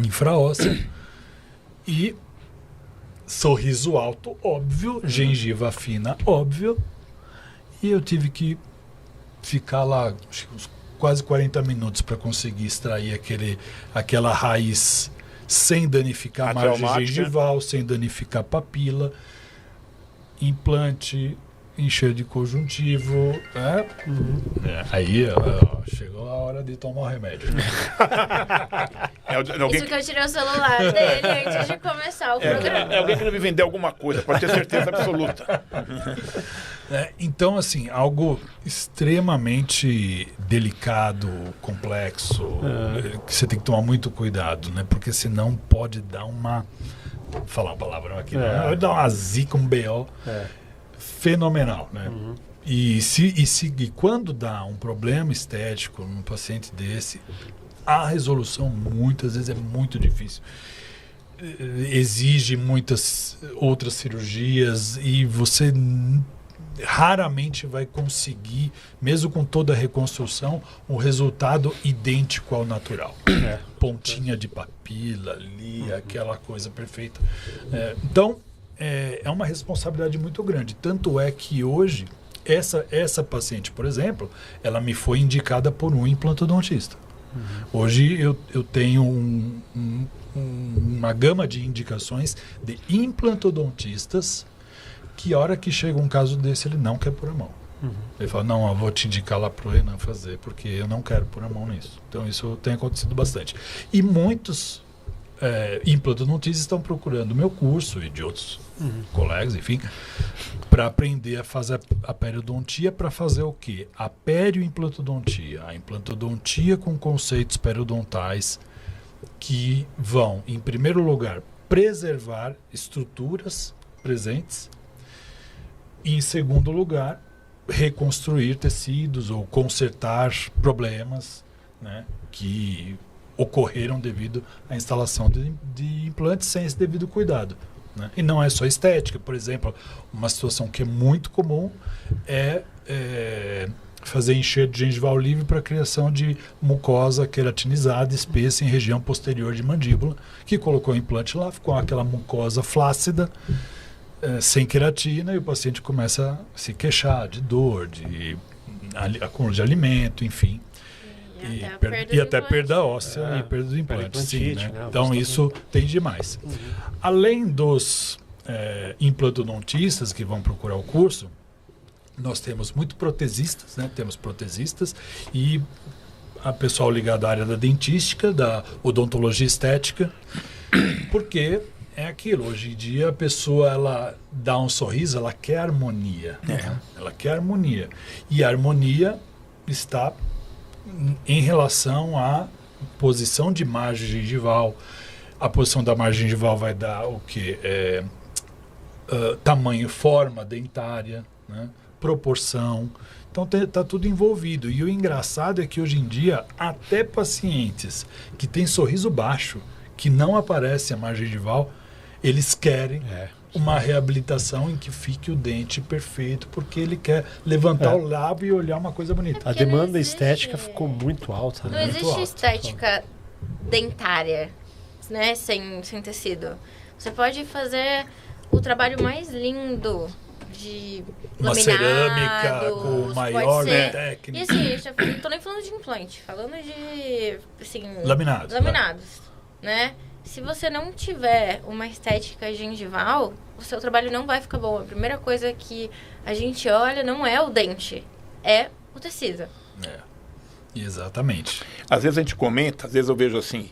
infraóssea e sorriso alto, óbvio, gengiva fina, óbvio. E eu tive que ficar lá acho que uns quase 40 minutos para conseguir extrair aquela raiz sem danificar a margem gengival, sem danificar a papila, implante, encher de conjuntivo. Aí chegou a hora de tomar o remédio. Isso que eu tirei o celular dele antes de começar o programa. Alguém querendo me vender alguma coisa, pode ter certeza absoluta. Então, assim, algo extremamente delicado, complexo, que você tem que tomar muito cuidado, né? Porque senão pode dar uma... Vou falar uma palavra aqui, pode dar uma zica, um BO fenomenal, né? E quando dá um problema estético num paciente desse, a resolução muitas vezes é muito difícil. Exige muitas outras cirurgias e você raramente vai conseguir, mesmo com toda a reconstrução, um resultado idêntico ao natural. Pontinha de papila ali, aquela coisa perfeita. Então, é uma responsabilidade muito grande. Tanto é que hoje, essa paciente, por exemplo, ela me foi indicada por um implantodontista. Hoje eu tenho uma gama de indicações de implantodontistas que a hora que chega um caso desse, ele não quer pôr a mão. Ele fala, não, eu vou te indicar lá para o Renan fazer, porque eu não quero pôr a mão nisso. Então isso tem acontecido bastante. E muitos implantodontistas estão procurando o meu curso e de outros colegas, enfim, para aprender a fazer a periodontia, para fazer o quê? A perioimplantodontia, a implantodontia com conceitos periodontais que vão, em primeiro lugar, preservar estruturas presentes e, em segundo lugar, reconstruir tecidos ou consertar problemas, né, que ocorreram devido à instalação de implantes sem esse devido cuidado. né? E não é só estética. Por exemplo, uma situação que é muito comum é fazer enxerto gengival livre para a criação de mucosa queratinizada espessa em região posterior de mandíbula, que colocou o implante lá, ficou aquela mucosa flácida, sem queratina, e o paciente começa a se queixar de dor, de acúmulo de alimento, enfim. E até perda óssea e perda do implante. Sim, né? Então isso tem demais. Além dos implantodontistas que vão procurar o curso, nós temos muito protesistas, né? Temos protesistas e a pessoal ligado à área da dentística, da odontologia estética, porque é aquilo, hoje em dia a pessoa ela dá um sorriso, ela quer harmonia. Né? Ela quer harmonia. E a harmonia está em relação à posição de margem gengival. A posição da margem gengival vai dar o quê? Tamanho, forma dentária, né? Proporção. Então está tudo envolvido. E o engraçado é que hoje em dia, até pacientes que têm sorriso baixo, que não aparece a margem gengival, eles querem uma reabilitação em que fique o dente perfeito, porque ele quer levantar o lábio e olhar uma coisa bonita. A demanda estética ficou muito alta. Não Né? existe estética dentária, né? Sem tecido. Você pode fazer o trabalho mais lindo de uma cerâmica com maior técnica. E assim, eu não tô nem falando de implante, falando de assim, laminados, né? Se você não tiver uma estética gengival, o seu trabalho não vai ficar bom. A primeira coisa que a gente olha não é o dente, é o tecido. Exatamente. Às vezes a gente comenta, às vezes eu vejo assim,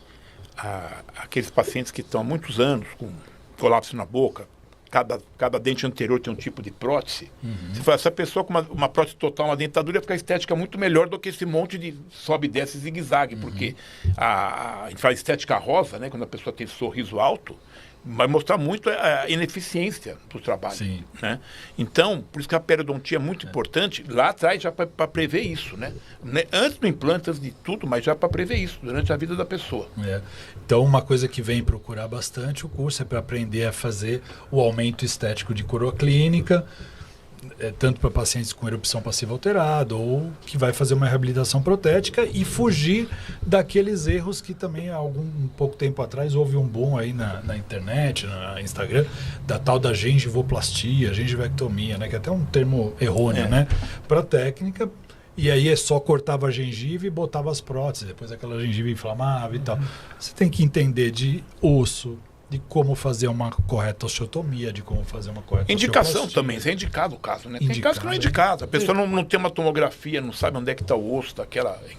aqueles pacientes que estão há muitos anos com colapso na boca, cada dente anterior tem um tipo de prótese. Você fala, essa pessoa com uma prótese total, uma dentadura, fica a estética muito melhor do que esse monte de sobe e desce zigue-zague, porque a gente fala estética rosa, né, quando a pessoa tem sorriso alto, vai mostrar muito a ineficiência do trabalho. Sim. Né? Então, por isso que a periodontia é muito importante, lá atrás já para prever isso, né? Antes do implante, antes de tudo, mas já para prever isso, durante a vida da pessoa. Então, uma coisa que vem procurar bastante o curso é para aprender a fazer o aumento estético de coroa clínica, tanto para pacientes com erupção passiva alterada ou que vai fazer uma reabilitação protética e fugir daqueles erros que também há um pouco tempo atrás houve um boom aí na internet, no Instagram, da tal da gengivoplastia, gengivectomia, né, que é até um termo errôneo, né, para técnica. E aí só cortava a gengiva e botava as próteses, depois aquela gengiva inflamava e tal. Você tem que entender de osso, de como fazer uma correta osteotomia, de como fazer uma correta indicação também, isso é indicado o caso, né? Tem casos que não é indicado. A pessoa não tem uma tomografia, não sabe onde é que está o osso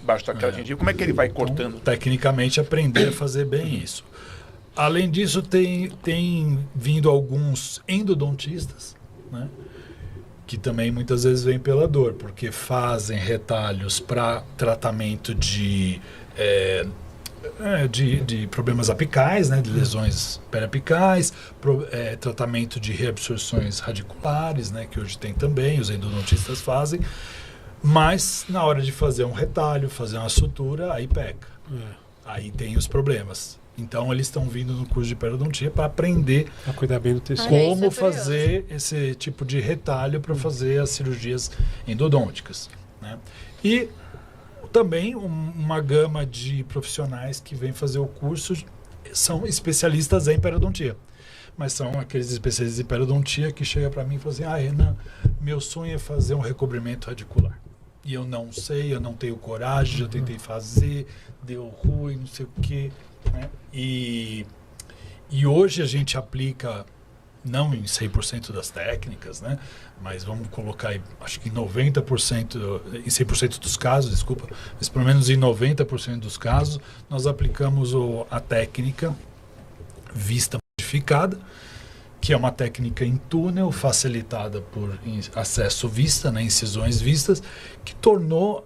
embaixo daquela gengiva. Como é que ele vai cortando? Então, tecnicamente, aprender a fazer bem isso. Além disso, tem vindo alguns endodontistas, né? Que também muitas vezes vêm pela dor, porque fazem retalhos para tratamento de problemas apicais, né, de lesões periapicais, tratamento de reabsorções radiculares, né, que hoje tem também, os endodontistas fazem, mas na hora de fazer um retalho, fazer uma sutura, aí peca. Aí tem os problemas. Então eles estão vindo no curso de periodontia para aprender a cuidar bem do tecido. Como fazer esse tipo de retalho para fazer as cirurgias endodônticas, né? E também uma gama de profissionais que vêm fazer o curso são especialistas em periodontia. Mas são aqueles especialistas em periodontia que chegam para mim e falam assim, Renan, meu sonho é fazer um recobrimento radicular. E eu não sei, eu não tenho coragem, já tentei fazer, deu ruim, não sei o quê. Né? E hoje a gente aplica, não em 100% das técnicas, né? Mas vamos colocar aí, acho que em 90%, em 100% dos casos, desculpa, mas pelo menos em 90% dos casos, nós aplicamos a técnica vista modificada, que é uma técnica em túnel, facilitada por acesso vista, né, incisões vistas, que tornou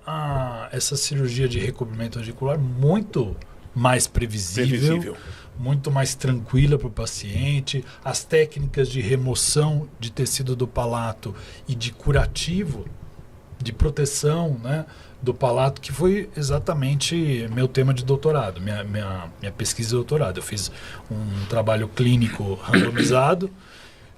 essa cirurgia de recobrimento radicular muito mais previsível. Muito mais tranquila para o paciente. As técnicas de remoção de tecido do palato e de curativo, de proteção, né, do palato, que foi exatamente meu tema de doutorado, minha pesquisa de doutorado. Eu fiz um trabalho clínico randomizado,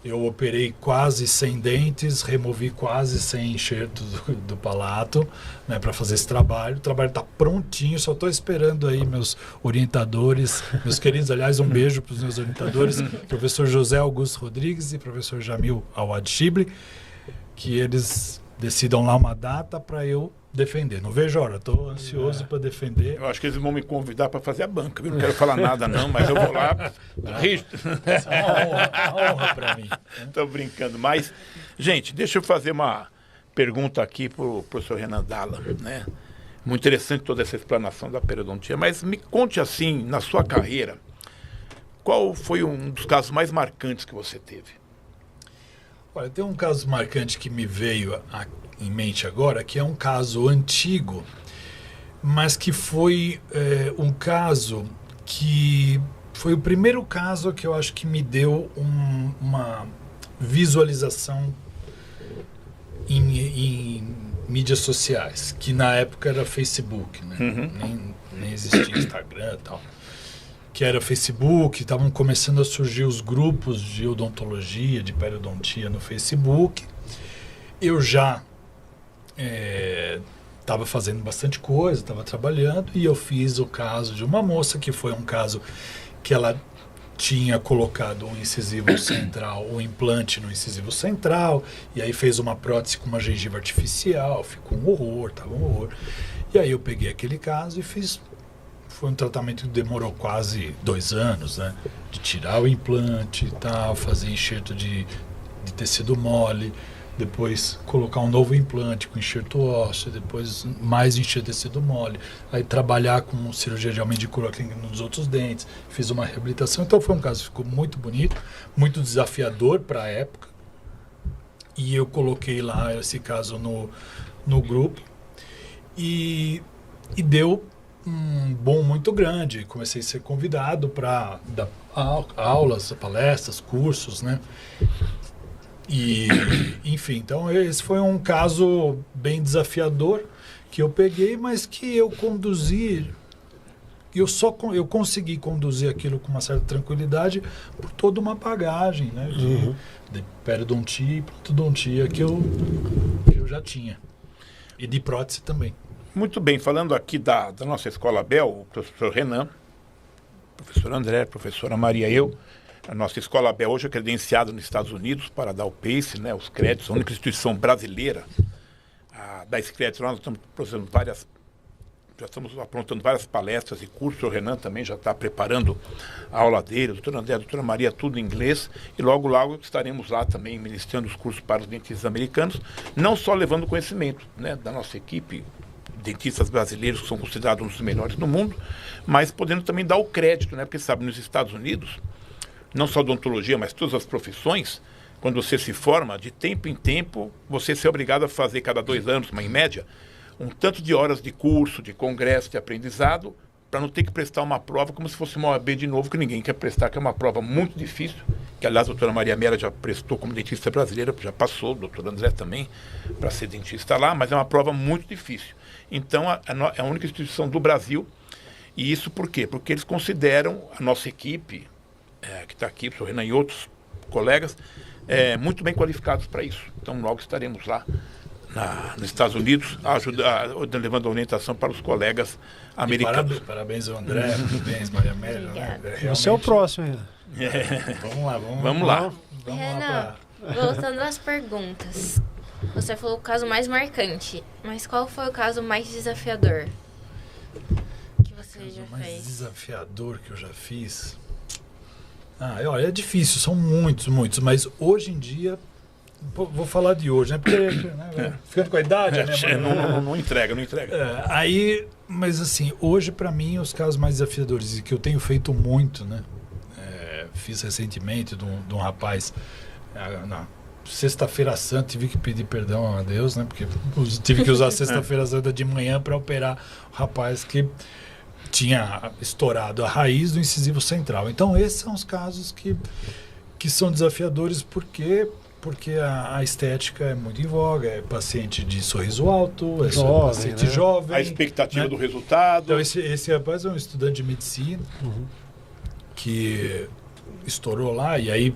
eu operei quase 100 dentes, removi quase 100 enxertos do palato, né, para fazer esse trabalho. O trabalho está prontinho, só estou esperando aí meus orientadores, meus queridos, aliás, um beijo para os meus orientadores, professor José Augusto Rodrigues e professor Jamil Awad Shibli, que eles decidam lá uma data para eu defender. Não vejo a hora, estou ansioso para defender. Eu acho que eles vão me convidar para fazer a banca, viu? Não quero falar nada não, mas eu vou lá. É uma honra para mim. Estou brincando, mas, gente, deixa eu fazer uma pergunta aqui para o professor Renan Dalla, né? Muito interessante toda essa explanação da periodontia, mas me conte assim, na sua carreira, qual foi um dos casos mais marcantes que você teve? Olha, tem um caso marcante que me veio em mente agora, que é um caso antigo, mas que foi um caso que foi o primeiro caso que eu acho que me deu uma visualização em mídias sociais, que na época era Facebook, né? Nem existia Instagram e tal. Que era Facebook, estavam começando a surgir os grupos de odontologia, de periodontia no Facebook. Eu já estava fazendo bastante coisa, estava trabalhando, e eu fiz o caso de uma moça, que foi um caso que ela tinha colocado um incisivo central, um implante no incisivo central, e aí fez uma prótese com uma gengiva artificial, ficou um horror, estava um horror. E aí eu peguei aquele caso e fiz. Foi um tratamento que demorou quase 2 anos, né? De tirar o implante e tal, fazer enxerto de tecido mole, depois colocar um novo implante com enxerto ósseo, depois mais enxerto de tecido mole, aí trabalhar com cirurgia de aumento de cura clínica nos outros dentes, fiz uma reabilitação. Então foi um caso que ficou muito bonito, muito desafiador para a época, e eu coloquei lá esse caso no grupo, e deu um boom muito grande. Comecei a ser convidado para dar aulas, palestras, cursos, né? E, enfim, então esse foi um caso bem desafiador que eu peguei, mas que eu conduzi. Eu consegui conduzir aquilo com uma certa tranquilidade por toda uma bagagem, né? De periodontia e protodontia que eu já tinha. E de prótese também. Muito bem, falando aqui da nossa Escola Bell, o professor Renan, professor André, professora Maria, a nossa Escola Bell hoje é credenciada nos Estados Unidos para dar o PACE, né, os créditos, a única instituição brasileira a dar esse crédito. Nós estamos aprontando várias palestras e cursos. O Renan também já está preparando a aula dele, a doutora André, a doutora Maria, tudo em inglês, e logo estaremos lá também ministrando os cursos para os dentistas americanos, não só levando conhecimento, né, da nossa equipe, dentistas brasileiros que são considerados um dos melhores do mundo, mas podendo também dar o crédito, né, porque sabe, nos Estados Unidos, não só odontologia, mas todas as profissões, quando você se forma, de tempo em tempo, você é obrigado a fazer cada 2 anos, em média, um tanto de horas de curso, de congresso, de aprendizado, para não ter que prestar uma prova como se fosse uma OAB de novo, que ninguém quer prestar, que é uma prova muito difícil, que aliás a doutora Maria Mera já prestou como dentista brasileira, já passou, o doutor André também, para ser dentista lá, mas é uma prova muito difícil. Então, é a única instituição do Brasil. E isso por quê? Porque eles consideram a nossa equipe, que está aqui, o professor Renan e outros colegas, muito bem qualificados para isso. Então, logo estaremos lá nos Estados Unidos, levando a orientação para os colegas americanos. Parabéns ao André, parabéns, Maria Amélia. Você é o próximo, Renan. Vamos lá. Renan, voltando às perguntas. Você falou o caso mais marcante, mas qual foi o caso mais desafiador que você já fez? O mais desafiador que eu já fiz? Olha, é difícil, são muitos, mas hoje em dia, vou falar de hoje, né? Porque ficando com a idade, né? Não entrega. Mas assim, hoje para mim os casos mais desafiadores, e que eu tenho feito muito, né? Fiz recentemente de um rapaz, Sexta-feira Santa, tive que pedir perdão a Deus, né? Porque tive que usar Sexta-feira Santa de manhã para operar o rapaz que tinha estourado a raiz do incisivo central. Então, esses são os casos que são desafiadores, porque porque a estética é muito em voga, é paciente de sorriso alto, é Jovem, paciente né? jovem. A expectativa né? do resultado. Então, esse rapaz é um estudante de medicina que estourou lá, e aí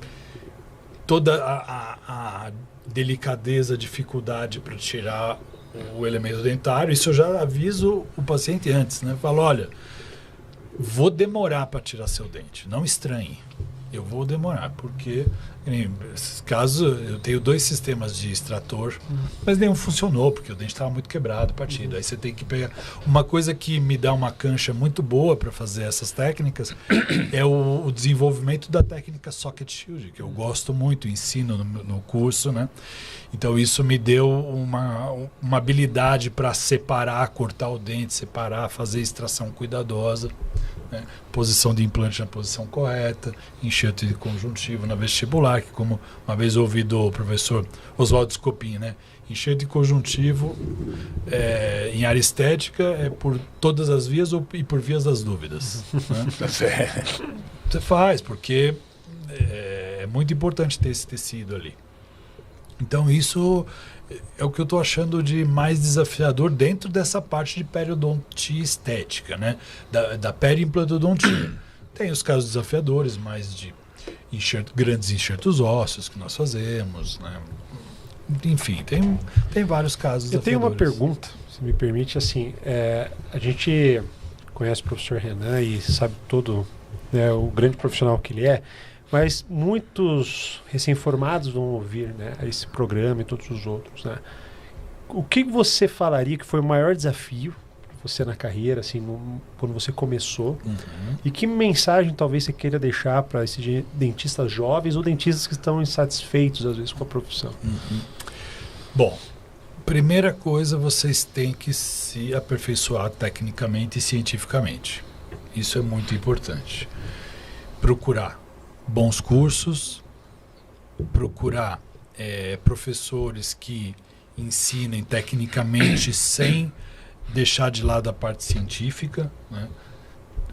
toda a delicadeza, a dificuldade para tirar o elemento dentário, isso eu já aviso o paciente antes, né? Falo, olha, vou demorar para tirar seu dente, não estranhe. Eu vou demorar, porque nesse caso eu tenho 2 sistemas de extrator, mas nenhum funcionou, porque o dente estava muito quebrado, partido. Aí você tem que pegar. Uma coisa que me dá uma cancha muito boa para fazer essas técnicas é o desenvolvimento da técnica Socket Shield, que eu gosto muito, ensino no curso, né? Então isso me deu uma habilidade para separar, cortar o dente, separar, fazer extração cuidadosa. Né? Posição de implante na posição correta, enxerto de conjuntivo na vestibular, que como uma vez ouvi do professor Oswaldo Scopin, né? Enxerto de conjuntivo em área estética é por todas as vias e por vias das dúvidas. Né? Você faz, porque é muito importante ter esse tecido ali. Então isso é o que eu estou achando de mais desafiador dentro dessa parte de periodontia estética, né? Da periimplantodontia. Tem os casos desafiadores, mais de grandes enxertos ósseos que nós fazemos, né? Enfim, tem vários casos Eu tenho uma desafiadores. pergunta, se me permite, assim, a gente conhece o professor Renan e sabe todo, né, o grande profissional que ele é, mas muitos recém-formados vão ouvir, né, esse programa e todos os outros, né? O que você falaria que foi o maior desafio para você na carreira, assim, quando você começou? E que mensagem talvez você queira deixar para esses dentistas jovens ou dentistas que estão insatisfeitos, às vezes, com a profissão? Bom, primeira coisa, vocês têm que se aperfeiçoar tecnicamente e cientificamente. Isso é muito importante. Procurar bons cursos, procurar professores que ensinem tecnicamente sem deixar de lado a parte científica, né?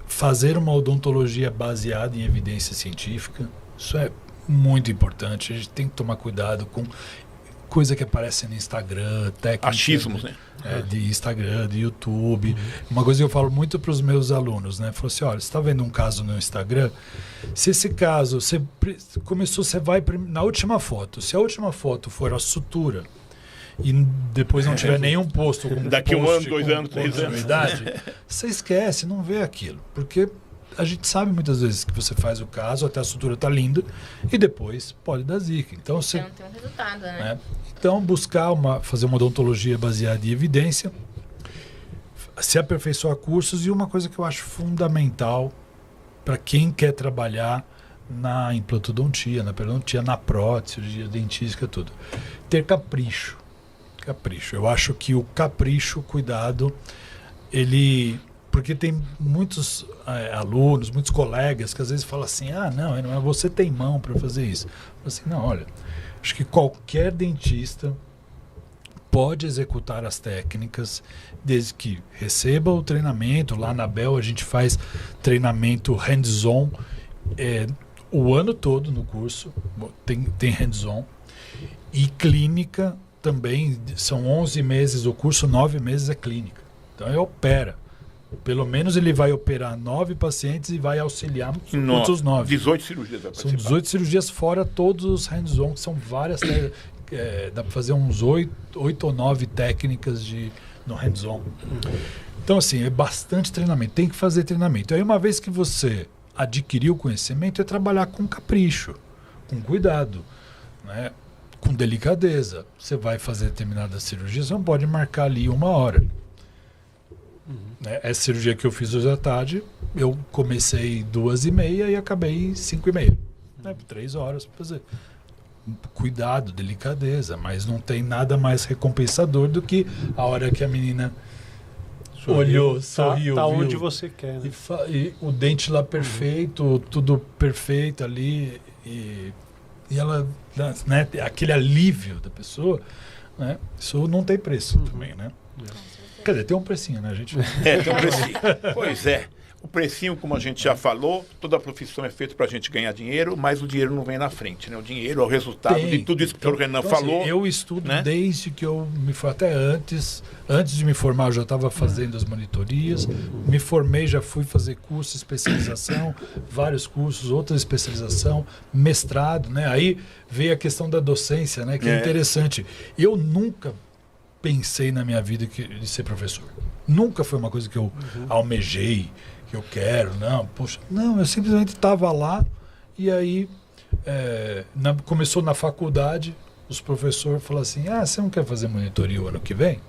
Fazer uma odontologia baseada em evidência científica, isso é muito importante. A gente tem que tomar cuidado com coisa que aparece no Instagram, técnica Achismos, né? De Instagram, de YouTube. Uma coisa que eu falo muito para os meus alunos, né? Falo assim, olha, você está vendo um caso no Instagram? Se esse caso, você começou, você vai na última foto. Se a última foto for a sutura e depois não tiver nenhum posto com Daqui um post ano, 2 com anos, 3 anos. continuidade, você esquece, não vê aquilo. Porque a gente sabe muitas vezes que você faz o caso, até a sutura está linda, e depois pode dar zica. Então, você, Então tem um resultado, né? Então, fazer uma odontologia baseada em evidência, se aperfeiçoar cursos, e uma coisa que eu acho fundamental para quem quer trabalhar na implantodontia, na periodontia, na prótese, cirurgia dentística, tudo. Ter capricho. Eu acho que o capricho, cuidado, porque tem muitos alunos, muitos colegas que às vezes falam assim, não, você tem mão para fazer isso. Eu assim, não, olha, acho que qualquer dentista pode executar as técnicas desde que receba o treinamento. Lá na Bel a gente faz treinamento hands-on o ano todo no curso, tem hands-on. E clínica também, são 11 meses o curso, 9 meses é clínica. Então ele opera. Pelo menos ele vai operar 9 pacientes e vai auxiliar outros 9. 18 cirurgias vai São participar. 18 cirurgias fora todos os hands-on, que são várias. Dá para fazer uns 8 ou 9 técnicas no hands-on. Então, assim, é bastante treinamento. Tem que fazer treinamento. Aí, uma vez que você adquiriu o conhecimento, é trabalhar com capricho, com cuidado, né? Com delicadeza. Você vai fazer determinada cirurgia, você não pode marcar ali 1 hora. Essa cirurgia que eu fiz hoje à tarde, eu comecei 2h30 e acabei 5h30. 3 horas para fazer. Cuidado, delicadeza, mas não tem nada mais recompensador do que a hora que a menina olhou, sorriu. Tá viu? onde você quer, né? E o dente lá perfeito, tudo perfeito ali. E ela, né, aquele alívio da pessoa, né? Isso não tem preço também, né? Quer dizer, tem um precinho, né, gente? Tem um precinho. Pois é. O precinho, como a gente já falou, toda a profissão é feita para a gente ganhar dinheiro, mas o dinheiro não vem na frente, né? O dinheiro é o resultado de tudo isso que o Renan falou. Assim, eu estudo, né? desde que eu me formei, até antes de me formar eu já estava fazendo as monitorias, me formei, já fui fazer curso, especialização, vários cursos, outra especialização, mestrado, né? Aí veio a questão da docência, né? Que é interessante. Eu nunca pensei na minha vida de ser professor. Nunca foi uma coisa que eu almejei, que eu quero, não. Poxa, não, eu simplesmente estava lá e aí começou na faculdade, os professores falaram assim, você não quer fazer monitoria o ano que vem?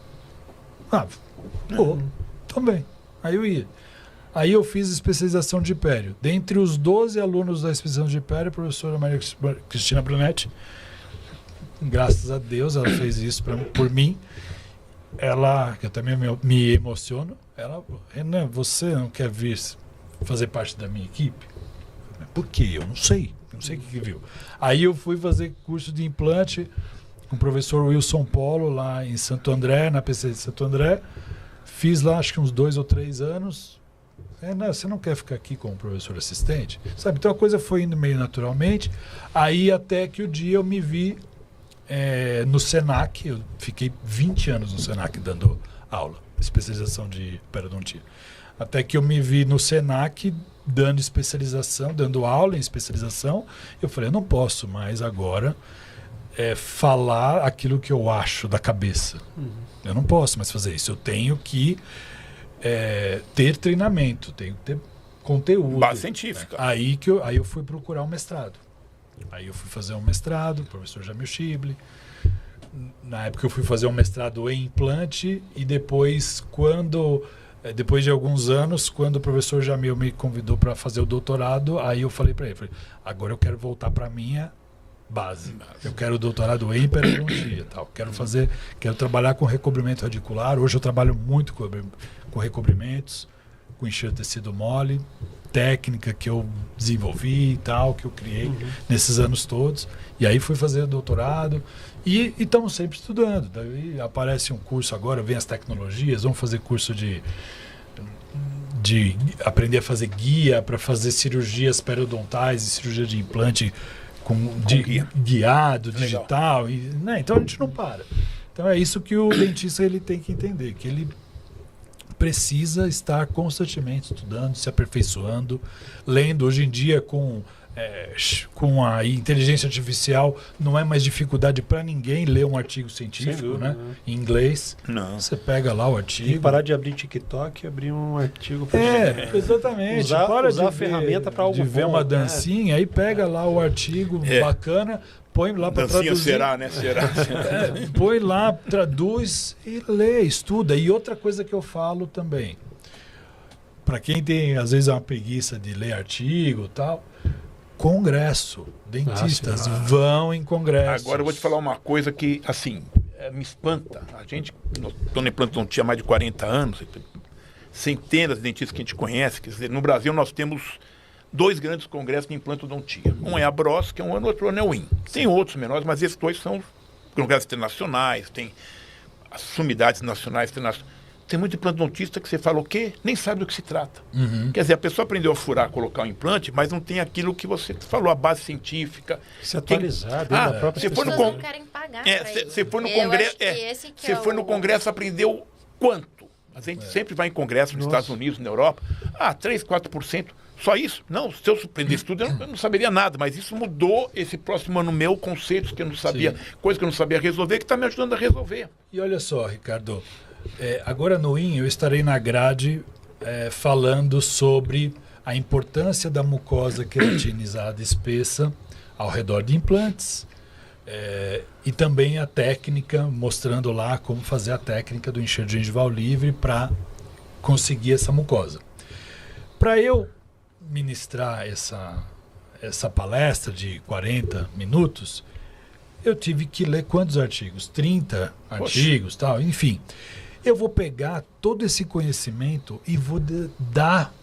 Também. Aí eu ia. Aí eu fiz especialização de hipério. Dentre os 12 alunos da especialização de hipério, a professora Maria Cristina Brunetti, graças a Deus, ela fez isso por mim. Ela, que eu também me emociono, ela, Renan, você não quer vir fazer parte da minha equipe? Por quê? Eu não sei o que viu. Aí eu fui fazer curso de implante com o professor Wilson Polo, lá em Santo André, na PC de Santo André. Fiz lá, acho que uns 2 ou 3 anos. Não, você não quer ficar aqui como professor assistente? Sabe? Então a coisa foi indo meio naturalmente. Aí até que o dia eu me vi no Senac. Eu fiquei 20 anos no Senac dando aula, especialização de periodontia. Até que eu me vi no Senac dando especialização, dando aula em especialização. Eu falei, eu não posso mais agora falar aquilo que eu acho da cabeça. Eu não posso mais fazer isso. Eu tenho que ter treinamento, tenho que ter conteúdo. Base científica. Aí eu fui procurar um mestrado. Aí eu fui fazer um mestrado, professor Jamil Shibley. Na época eu fui fazer um mestrado em implante e depois, depois de alguns anos, quando o professor Jamil me convidou para fazer o doutorado, aí eu falei para ele, agora eu quero voltar para a minha base. Eu quero o doutorado em periodontia, tal. Quero trabalhar com recobrimento radicular. Hoje eu trabalho muito com recobrimentos, com enxerto de tecido mole, técnica que eu desenvolvi e tal, que eu criei nesses anos todos. E aí fui fazer doutorado e estamos sempre estudando. Daí aparece um curso agora, vem as tecnologias, vamos fazer curso de aprender a fazer guia para fazer cirurgias periodontais e cirurgia de implante guiado, digital. Então a gente não para. Então é isso que o dentista ele tem que entender, que ele precisa estar constantemente estudando, se aperfeiçoando, lendo. Hoje em dia, com a inteligência artificial, não é mais dificuldade para ninguém ler um artigo científico, né? Em inglês. Não. Você pega lá o artigo. Tem que parar de abrir TikTok e abrir um artigo para exatamente. Usar a ferramenta para algo de ver uma dancinha, aí pega lá o artigo bacana, põe lá para traduzir. Será, né? Será. Põe lá, traduz e lê, estuda. E outra coisa que eu falo também, para quem tem, às vezes, uma preguiça de ler artigo e tal, congresso. Dentistas vão em congresso. Agora eu vou te falar uma coisa que, assim, me espanta. A gente, estou na implantodontia há mais de 40 anos, centenas de dentistas que a gente conhece. Quer dizer, no Brasil nós temos 2 grandes congressos de implantodontia. Um é a BROS, que é um ano, outro ano é o IN. Tem outros menores, mas esses 2 são congressos internacionais, tem as sumidades nacionais, internacionais. Tem muito implantodontista que você fala o quê? Nem sabe do que se trata. Quer dizer, a pessoa aprendeu a furar, colocar um implante, mas não tem aquilo que você falou, a base científica. Se atualizar dentro da própria As pessoas não querem pagar você foi no congresso, você foi no congresso, aprendeu quanto? A gente sempre vai em congresso nos Estados Unidos, na Europa. 3, 4%. Só isso? Não, se eu aprendesse tudo, eu não saberia nada. Mas isso mudou esse próximo ano meu, conceitos que eu não sabia, coisas que eu não sabia resolver, que está me ajudando a resolver. E olha só, Ricardo, agora no IN eu estarei na grade falando sobre a importância da mucosa queratinizada espessa ao redor de implantes e também a técnica, mostrando lá como fazer a técnica do enxerto gengival livre para conseguir essa mucosa. Para eu ministrar essa palestra de 40 minutos, eu tive que ler quantos artigos? 30 artigos, tal, enfim. Eu vou pegar todo esse conhecimento e vou dar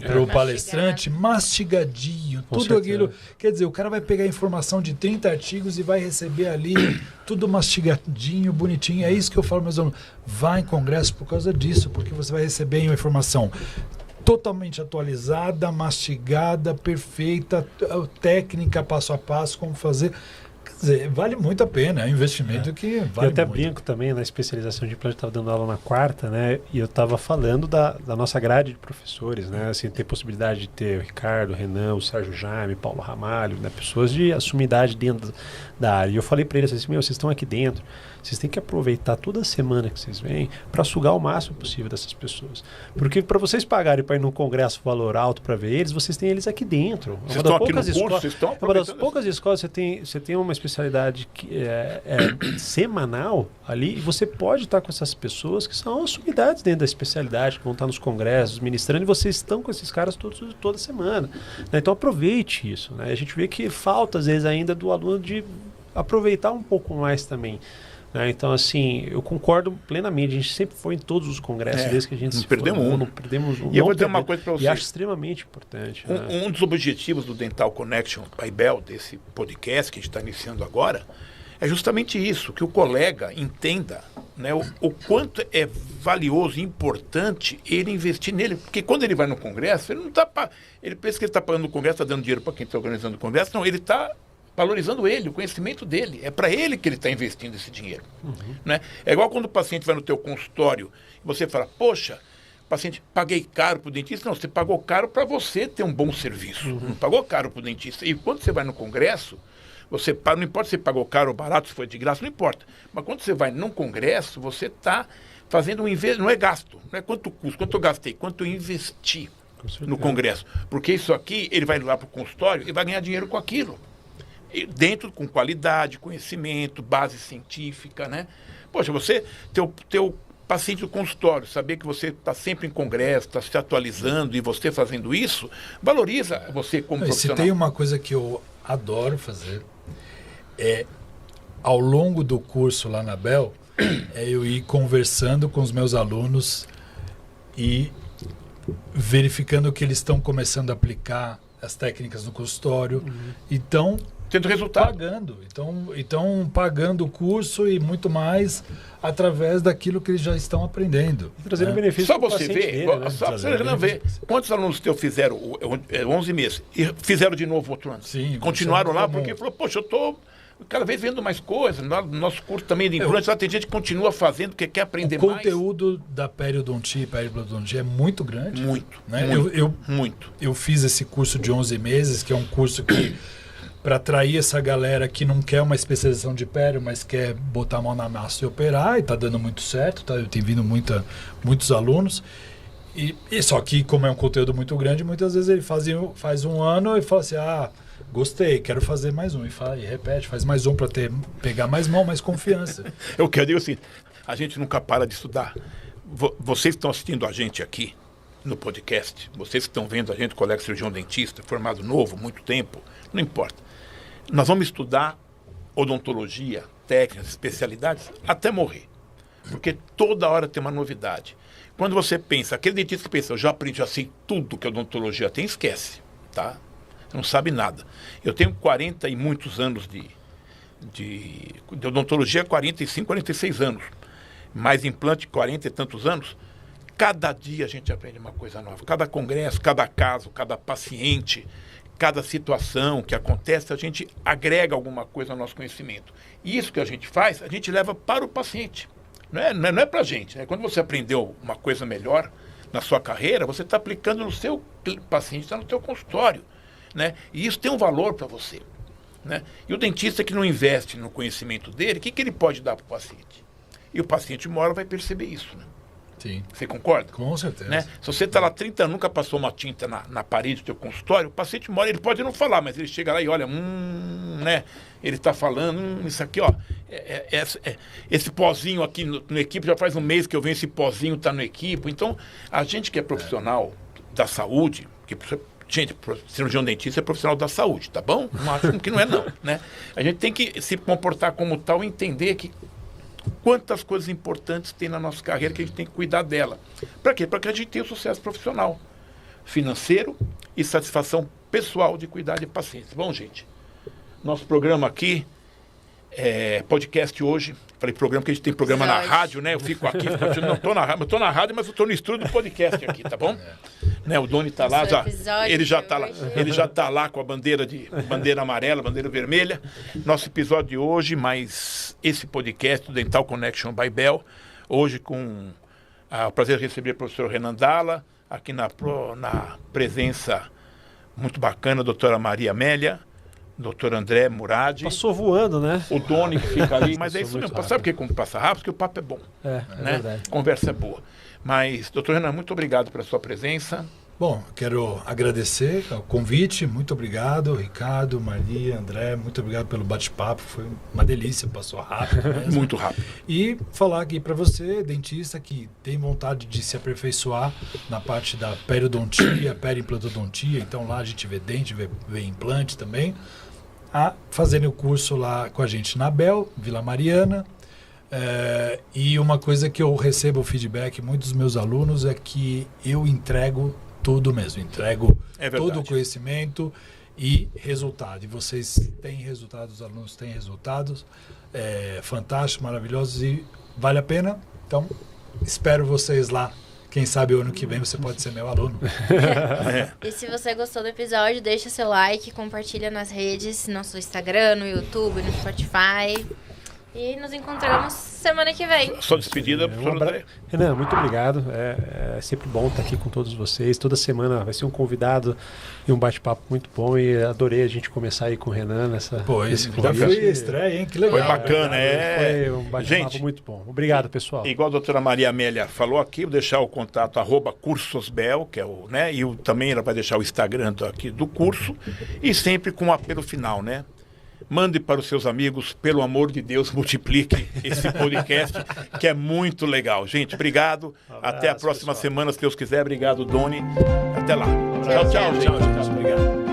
para o palestrante mastigadinho, tudo aquilo. Quer dizer, o cara vai pegar a informação de 30 artigos e vai receber ali tudo mastigadinho, bonitinho. É isso que eu falo, meus alunos. Vá em congresso por causa disso, porque você vai receber uma informação totalmente atualizada, mastigada, perfeita, técnica passo a passo, como fazer. Quer dizer, vale muito a pena, é um investimento que vale Eu até muito. brinco também na especialização de implante, estava dando aula na quarta, né? E eu estava falando da nossa grade de professores, né? Assim, ter possibilidade de ter o Ricardo, o Renan, o Sérgio Jaime, Paulo Ramalho, né? Pessoas de assumidade dentro da área. E eu falei para eles assim, vocês estão aqui dentro, vocês têm que aproveitar toda a semana que vocês vêm para sugar o máximo possível dessas pessoas. Porque para vocês pagarem para ir num congresso valor alto para ver eles, vocês têm eles aqui dentro. Vocês estão aqui no curso, vocês estão é uma das poucas escolas que você tem uma especialidade que é semanal ali, e você pode estar com essas pessoas que são sumidades dentro da especialidade, que vão estar nos congressos, ministrando, e vocês estão com esses caras toda semana. Né? Então aproveite isso. Né? A gente vê que falta, às vezes, ainda do aluno de aproveitar um pouco mais também. Né? Então, assim, eu concordo plenamente. A gente sempre foi em todos os congressos, desde que a gente não se perdemos formou, um. não perdemos um. E eu vou dizer uma coisa para você. E acho extremamente importante. Né? Um dos objetivos do Dental Connection Paibel, desse podcast que a gente está iniciando agora, é justamente isso, que o colega entenda, né, o quanto é valioso e importante ele investir nele. Porque quando ele vai no congresso, ele não está... Ele pensa que ele está pagando o congresso, está dando dinheiro para quem está organizando o congresso. Não, ele está valorizando ele, o conhecimento dele. É para ele que ele está investindo esse dinheiro. Né? É igual quando o paciente vai no teu consultório e você fala, poxa, paciente, paguei caro para o dentista. Não, você pagou caro para você ter um bom serviço. Não pagou caro para o dentista. E quando você vai no congresso, você paga, não importa se você pagou caro ou barato, se foi de graça, não importa. Mas quando você vai num congresso, você está fazendo um investimento, não é gasto. Não é quanto custa, quanto eu gastei, quanto eu investi no congresso. Porque isso aqui, ele vai lá para o consultório e vai ganhar dinheiro com aquilo. E dentro, com qualidade, conhecimento, base científica, né? Poxa, você, teu paciente do consultório, saber que você está sempre em congresso, está se atualizando e você fazendo isso, valoriza você como profissional. Se tem uma coisa que eu adoro fazer, ao longo do curso lá na Bel, eu ir conversando com os meus alunos e verificando que eles estão começando a aplicar as técnicas no consultório. Então, tendo resultado. Então pagando o curso e muito mais através daquilo que eles já estão aprendendo. Trazendo benefício. Só você ver, só você ver quantos alunos teus fizeram 11 meses e fizeram de novo outro ano. Sim, continuaram lá porque falou, poxa, eu estou cada vez vendo mais coisas. No nosso curso também de implantes, lá tem gente que continua fazendo, que quer aprender mais. O conteúdo da periodontia e periodontia é muito grande. Muito. Né? Muito. Eu fiz esse curso de 11 meses, que é um curso que para atrair essa galera que não quer uma especialização de pério, mas quer botar a mão na massa e operar, e está dando muito certo, tá? Eu tenho vindo muitos alunos, e só que como é um conteúdo muito grande, muitas vezes ele faz um ano e fala assim, gostei, quero fazer mais um, e repete, faz mais um para pegar mais mão, mais confiança. Eu quero dizer assim, a gente nunca para de estudar. Vocês estão assistindo a gente aqui no podcast, vocês que estão vendo a gente, colega cirurgião dentista, formado novo, muito tempo, não importa. Nós vamos estudar odontologia, técnicas, especialidades, até morrer. Porque toda hora tem uma novidade. Quando você pensa, aquele dentista que pensa, eu já aprendi, já sei tudo que a odontologia tem, esquece, tá? Você não sabe nada. Eu tenho 40 e muitos anos de odontologia, 45, 46 anos. Mais implante, 40 e tantos anos. Cada dia a gente aprende uma coisa nova. Cada congresso, cada caso, cada paciente, cada situação que acontece, a gente agrega alguma coisa ao nosso conhecimento. E isso que a gente faz, a gente leva para o paciente. Não é para a gente. Quando você aprendeu uma coisa melhor na sua carreira, você está aplicando no seu paciente, está no seu consultório. Né? E isso tem um valor para você. Né? E o dentista que não investe no conhecimento dele, o que ele pode dar para o paciente? E o paciente uma hora vai perceber isso. Né? Sim. Você concorda? Com certeza. Né? Se você está lá 30 anos, nunca passou uma tinta na parede do teu consultório, o paciente mora, ele pode não falar, mas ele chega lá e olha, né? Ele está falando, isso aqui, ó, esse pozinho aqui no equipe, já faz um mês que eu venho, esse pozinho está no equipe. Então, a gente que é profissional da saúde, gente, cirurgião dentista é profissional da saúde, tá bom? Não acho que não é não, né? A gente tem que se comportar como tal e entender que quantas coisas importantes tem na nossa carreira que a gente tem que cuidar dela. Para quê? Para que a gente tenha sucesso profissional, financeiro e satisfação pessoal de cuidar de pacientes. Bom, gente, nosso programa aqui podcast hoje. Falei programa, porque a gente tem programa na rádio, né? Eu fico aqui, não estou na rádio, eu estou na rádio, mas eu estou no estúdio do podcast aqui, tá bom? Né, o Doni está lá, ele já está lá com a bandeira amarela, bandeira vermelha. Nosso episódio de hoje, mais esse podcast do Dental Connection by Bell, hoje com o prazer de receber o professor Renan Dalla, aqui na presença muito bacana, da doutora Maria Amélia, doutor André Murad. Passou voando, né? O Doni que fica ali. Mas é isso mesmo. Sabe por que como passa rápido? Porque o papo é bom. É verdade. Conversa é boa. Mas, doutor Renan, muito obrigado pela sua presença. Bom, quero agradecer o convite. Muito obrigado, Ricardo, Maria, André. Muito obrigado pelo bate-papo. Foi uma delícia, passou rápido mesmo. Muito rápido. E falar aqui para você, dentista, que tem vontade de se aperfeiçoar na parte da periodontia, periimplantodontia. Então lá a gente vê dente, vê implante também. A fazerem o curso lá com a gente na Bell, Vila Mariana. E uma coisa que eu recebo feedback, muitos dos meus alunos, é que eu entrego tudo mesmo, entrego todo o conhecimento e resultado. E vocês têm resultados, os alunos têm resultados fantásticos, maravilhosos e vale a pena. Então, espero vocês lá. Quem sabe o ano que vem você pode ser meu aluno. E se você gostou do episódio, deixa seu like, compartilha nas redes, no nosso Instagram, no YouTube, no Spotify. E nos encontramos semana que vem. Só despedida, professor André. Renan, muito obrigado. É sempre bom estar aqui com todos vocês. Toda semana vai ser um convidado e um bate-papo muito bom. E adorei a gente começar aí com o Renan nessa. Já foi estreia, hein? Que legal. Foi bacana, Foi um bate-papo muito bom. Obrigado, pessoal. Igual a doutora Maria Amélia falou aqui, vou deixar o contato @cursosbel, que é o, né? E também ela vai deixar o Instagram aqui do curso. E sempre com um apelo final, né? Mande para os seus amigos, pelo amor de Deus, multiplique esse podcast, que é muito legal. Gente, obrigado. Até a próxima semana, se Deus quiser. Obrigado, Doni. Até lá. Tchau, gente. Obrigado.